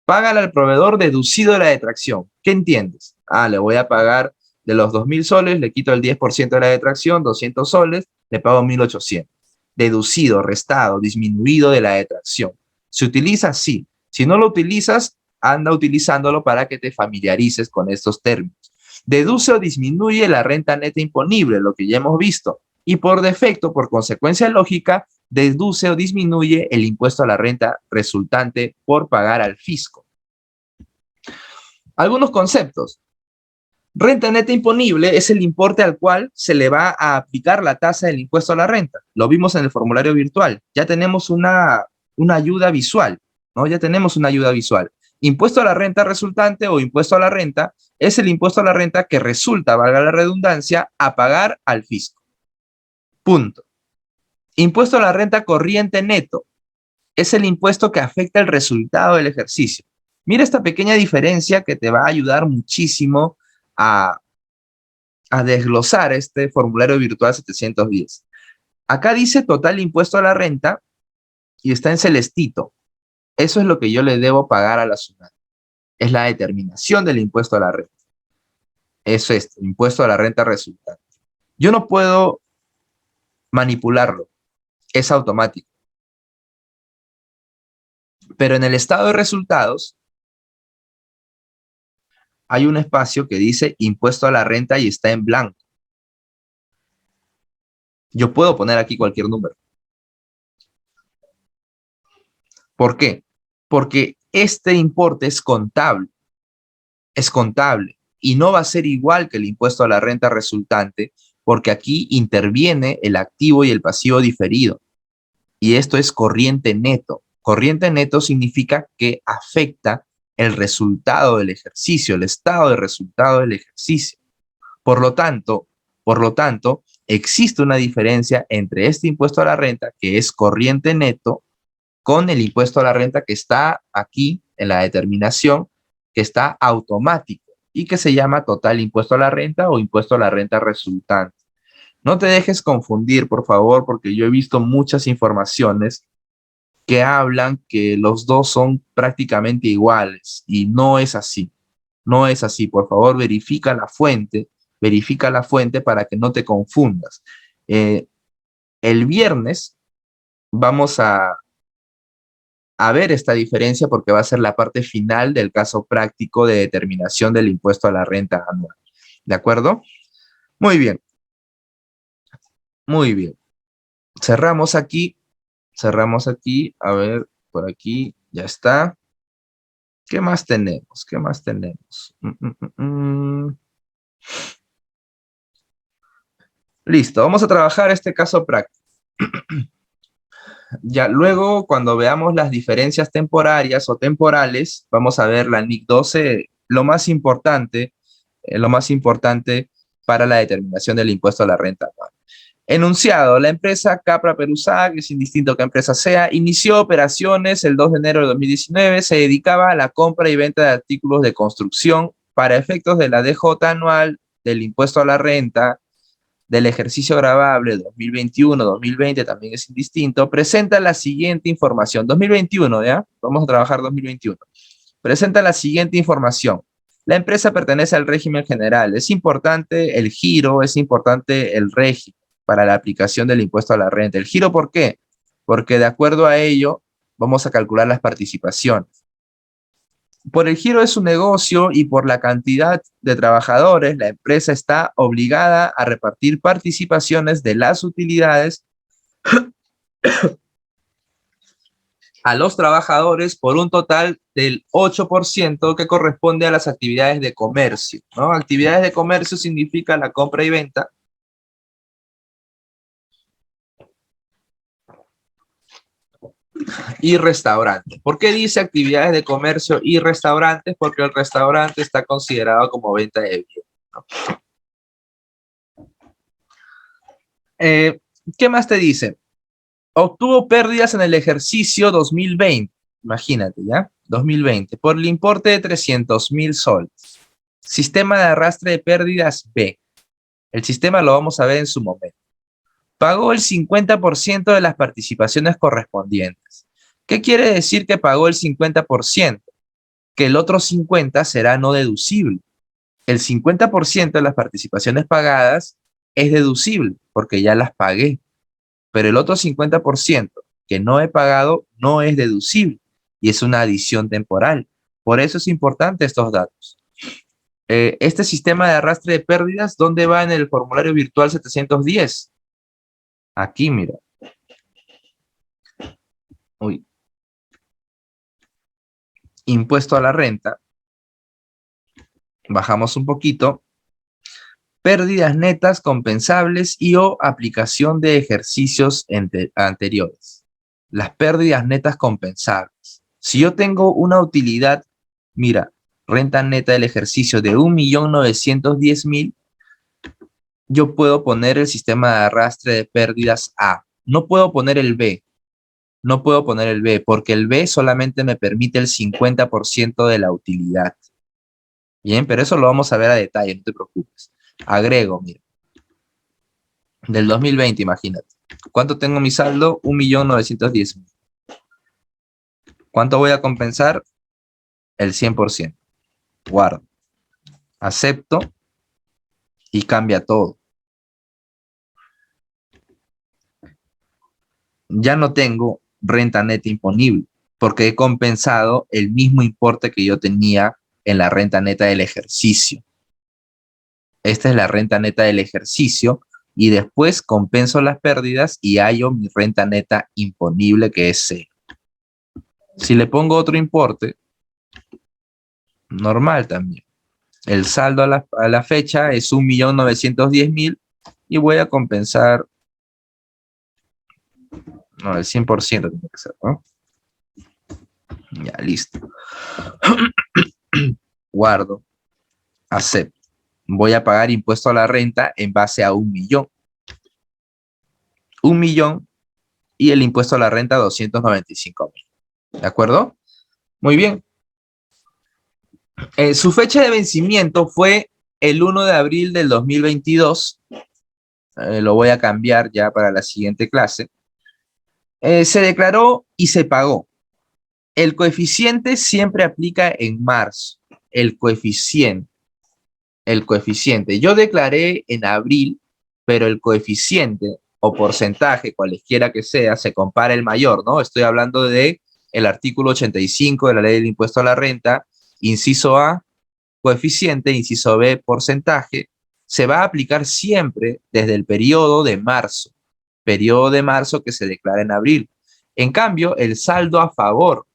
Págale al proveedor deducido de la detracción. ¿Qué entiendes? Le voy a pagar de los 2.000 soles, le quito el 10% de la detracción, 200 soles, le pago 1.800. Deducido, restado, disminuido de la detracción. ¿Se utiliza? Sí. Si no lo utilizas, anda utilizándolo para que te familiarices con estos términos. Deduce o disminuye la renta neta imponible, lo que ya hemos visto. Y por defecto, por consecuencia lógica, deduce o disminuye el impuesto a la renta resultante por pagar al fisco. Algunos conceptos. Renta neta imponible es el importe al cual se le va a aplicar la tasa del impuesto a la renta. Lo vimos en el formulario virtual. Ya tenemos una ayuda visual, ¿no? Ya tenemos una ayuda visual. Impuesto a la renta resultante o impuesto a la renta es el impuesto a la renta que resulta, valga la redundancia, a pagar al fisco. Punto. Impuesto a la renta corriente neto es el impuesto que afecta el resultado del ejercicio. Mira esta pequeña diferencia que te va a ayudar muchísimo a desglosar este formulario virtual 710. Acá dice total impuesto a la renta y está en celestito. Eso es lo que yo le debo pagar a la SUNAT. Es la determinación del impuesto a la renta. Eso es, impuesto a la renta resultante. Yo no puedo manipularlo. Es automático. Pero en el estado de resultados hay un espacio que dice impuesto a la renta y está en blanco. Yo puedo poner aquí cualquier número. ¿Por qué? Porque este importe es contable. Es contable y no va a ser igual que el impuesto a la renta resultante porque aquí interviene el activo y el pasivo diferido. Y esto es corriente neto. Corriente neto significa que afecta el resultado del ejercicio, el estado de resultado del ejercicio. Por lo tanto, existe una diferencia entre este impuesto a la renta, que es corriente neto, con el impuesto a la renta que está aquí en la determinación, que está automático y que se llama total impuesto a la renta o impuesto a la renta resultante. No te dejes confundir, por favor, porque yo he visto muchas informaciones que hablan que los dos son prácticamente iguales y no es así. No es así. Por favor, verifica la fuente para que no te confundas. El viernes vamos a ver esta diferencia porque va a ser la parte final del caso práctico de determinación del impuesto a la renta anual. ¿De acuerdo? Muy bien. Muy bien. Cerramos aquí. Cerramos aquí. A ver, por aquí ya está. ¿Qué más tenemos? ¿Qué más tenemos? Listo, vamos a trabajar este caso práctico. Ya luego, cuando veamos las diferencias temporarias o temporales, vamos a ver la NIC 12, lo más importante para la determinación del impuesto a la renta anual. Enunciado, la empresa Capra Perusag, es indistinto qué empresa sea, inició operaciones el 2 de enero de 2019, se dedicaba a la compra y venta de artículos de construcción para efectos de la DJ anual, del impuesto a la renta, del ejercicio gravable 2021-2020 también es indistinto, presenta la siguiente información. 2021, ¿ya? Vamos a trabajar 2021. Presenta la siguiente información. La empresa pertenece al régimen general. Es importante el giro, es importante el régimen para la aplicación del impuesto a la renta. ¿El giro por qué? Porque de acuerdo a ello vamos a calcular las participaciones. Por el giro de su negocio y por la cantidad de trabajadores, la empresa está obligada a repartir participaciones de las utilidades a los trabajadores por un total del 8% que corresponde a las actividades de comercio, ¿no? Actividades de comercio significa la compra y venta y restaurantes. ¿Por qué dice actividades de comercio y restaurantes? Porque el restaurante está considerado como venta de bienes, ¿no? ¿Qué más te dice? Obtuvo pérdidas en el ejercicio 2020, imagínate, ¿ya? 2020, por el importe de 300.000 soles. Sistema de arrastre de pérdidas B. El sistema lo vamos a ver en su momento. Pagó el 50% de las participaciones correspondientes. ¿Qué quiere decir que pagó el 50%? Que el otro 50% será no deducible. El 50% de las participaciones pagadas es deducible porque ya las pagué, pero el otro 50% que no he pagado no es deducible y es una adición temporal. Por eso es importante estos datos. Este sistema de arrastre de pérdidas, ¿dónde va en el formulario virtual 710? Aquí, mira. Uy. Impuesto a la renta. Bajamos un poquito Pérdidas netas compensables y o aplicación de ejercicios anteriores. Las pérdidas netas compensables. Si yo tengo una utilidad, mira, renta neta del ejercicio de 1.910.000, yo puedo poner el sistema de arrastre de pérdidas A. No puedo poner el B. No puedo poner el B porque el B solamente me permite el 50% de la utilidad. Bien, pero eso lo vamos a ver a detalle, no te preocupes. Agrego, mira. Del 2020, imagínate. ¿Cuánto tengo mi saldo? 1.910.000. ¿Cuánto voy a compensar? El 100%. Guardo. Acepto y cambia todo. Ya no tengo renta neta imponible porque he compensado el mismo importe que yo tenía en la renta neta del ejercicio. Esta es la renta neta del ejercicio y después compenso las pérdidas y hallo mi renta neta imponible, que es 0. Si le pongo otro importe, normal también. El saldo a la fecha es 1.910.000 y voy a compensar, no, el 100% tiene que ser, ¿no? Ya, listo. Guardo, acepto. Voy a pagar impuesto a la renta en base a 1.000.000. 1.000.000 y el impuesto a la renta 295.000. ¿De acuerdo? Muy bien. Su fecha de vencimiento fue el 1 de abril del 2022. Lo voy a cambiar ya para la siguiente clase. Se declaró y se pagó. El coeficiente siempre aplica en marzo. El coeficiente. Yo declaré en abril, pero el coeficiente o porcentaje, cualesquiera que sea, se compara el mayor, ¿no? Estoy hablando de el artículo 85 de la Ley del Impuesto a la Renta, inciso A, coeficiente, inciso B, porcentaje, se va a aplicar siempre desde el periodo de marzo que se declara en abril. En cambio, el saldo a favor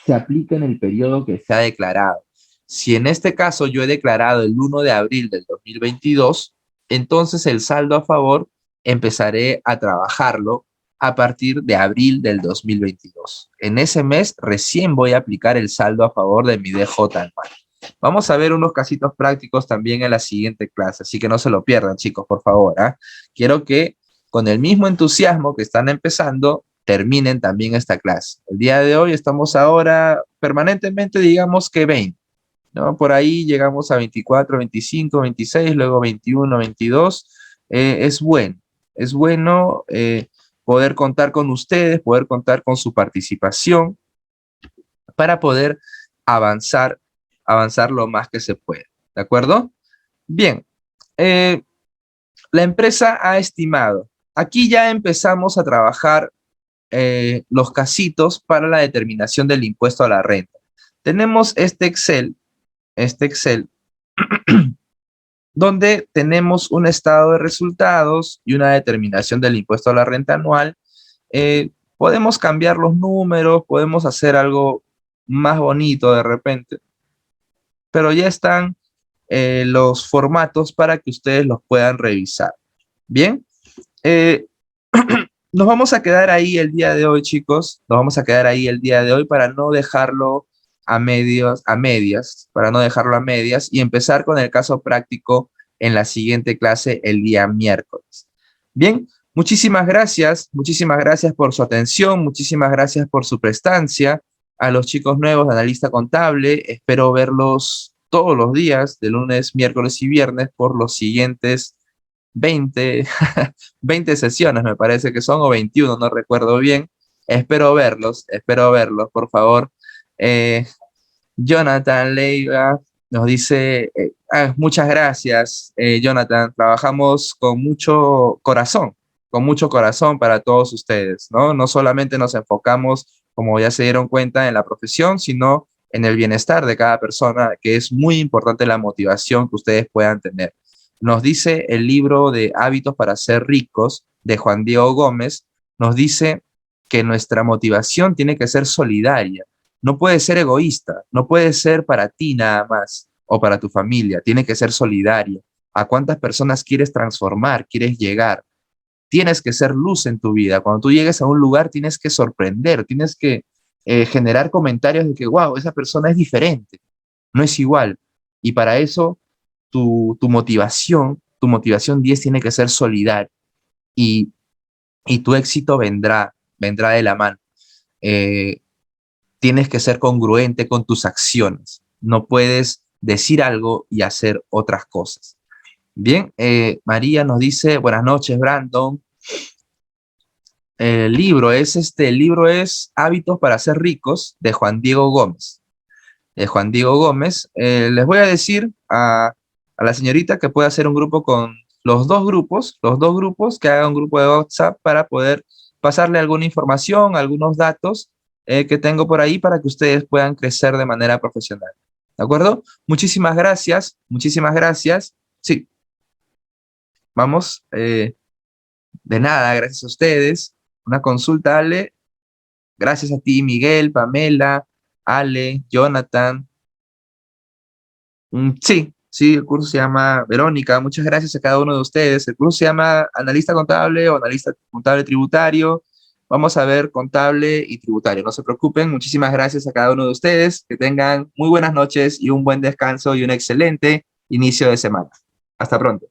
se aplica en el periodo que se ha declarado. Si en este caso yo he declarado el 1 de abril del 2022, entonces el saldo a favor empezaré a trabajarlo a partir de abril del 2022. En ese mes recién voy a aplicar el saldo a favor de mi DJ anual. Vamos a ver unos casitos prácticos también en la siguiente clase, así que no se lo pierdan, chicos, por favor. Quiero que con el mismo entusiasmo que están empezando, terminen también esta clase. El día de hoy estamos ahora permanentemente, digamos que 20, ¿no? Por ahí llegamos a 24, 25, 26, luego 21, 22. Es bueno poder contar con ustedes, poder contar con su participación para poder avanzar lo más que se pueda. ¿De acuerdo? Bien. La empresa ha estimado. Aquí ya empezamos a trabajar los casitos para la determinación del impuesto a la renta. Tenemos este Excel, donde tenemos un estado de resultados y una determinación del impuesto a la renta anual. Podemos cambiar los números, podemos hacer algo más bonito de repente, pero ya están los formatos para que ustedes los puedan revisar. Bien, nos vamos a quedar ahí el día de hoy, chicos. Nos vamos a quedar ahí el día de hoy para no dejarlo a medias, para no dejarlo a medias y empezar con el caso práctico en la siguiente clase el día miércoles. Bien, muchísimas gracias por su atención, muchísimas gracias por su prestancia. A los chicos nuevos de analista contable, espero verlos todos los días, de lunes, miércoles y viernes, por los siguientes 20 sesiones, me parece que son, o 21, no recuerdo bien. Espero verlos, por favor. Jonathan Leiva nos dice, muchas gracias, Jonathan. Trabajamos con mucho corazón para todos ustedes, ¿no? No solamente nos enfocamos, como ya se dieron cuenta, en la profesión, sino en el bienestar de cada persona, que es muy importante la motivación que ustedes puedan tener. Nos dice el libro de Hábitos para ser ricos, de Juan Diego Gómez, nos dice que nuestra motivación tiene que ser solidaria, no puede ser egoísta, no puede ser para ti nada más. o para tu familia. Tiene que ser solidario. ¿A cuántas personas quieres transformar, quieres llegar? Tienes que ser luz en tu vida. Cuando tú llegues a un lugar, tienes que sorprender, tienes que generar comentarios de que, wow, esa persona es diferente, no es igual. Y para eso, tu motivación 10 tiene que ser solidaria. Y, y tu éxito vendrá de la mano. Eh, Tienes que ser congruente con tus acciones. No puedes decir algo y hacer otras cosas. Bien, María nos dice, buenas noches, Brandon. El libro es Hábitos para ser ricos de Juan Diego Gómez. Juan Diego Gómez, les voy a decir a la señorita que puede hacer un grupo con los dos grupos, que haga un grupo de WhatsApp para poder pasarle alguna información, algunos datos que tengo por ahí para que ustedes puedan crecer de manera profesional. ¿De acuerdo? Muchísimas gracias, muchísimas gracias. Sí, vamos. De nada, gracias a ustedes. Una consulta, Ale. Gracias a ti, Miguel, Pamela, Ale, Jonathan. Sí, sí, el curso se llama Verónica. Muchas gracias a cada uno de ustedes. El curso se llama Analista Contable o Analista Contable Tributario. Vamos a ver contable y tributario. No se preocupen. Muchísimas gracias a cada uno de ustedes. Que tengan muy buenas noches y un buen descanso y un excelente inicio de semana. Hasta pronto.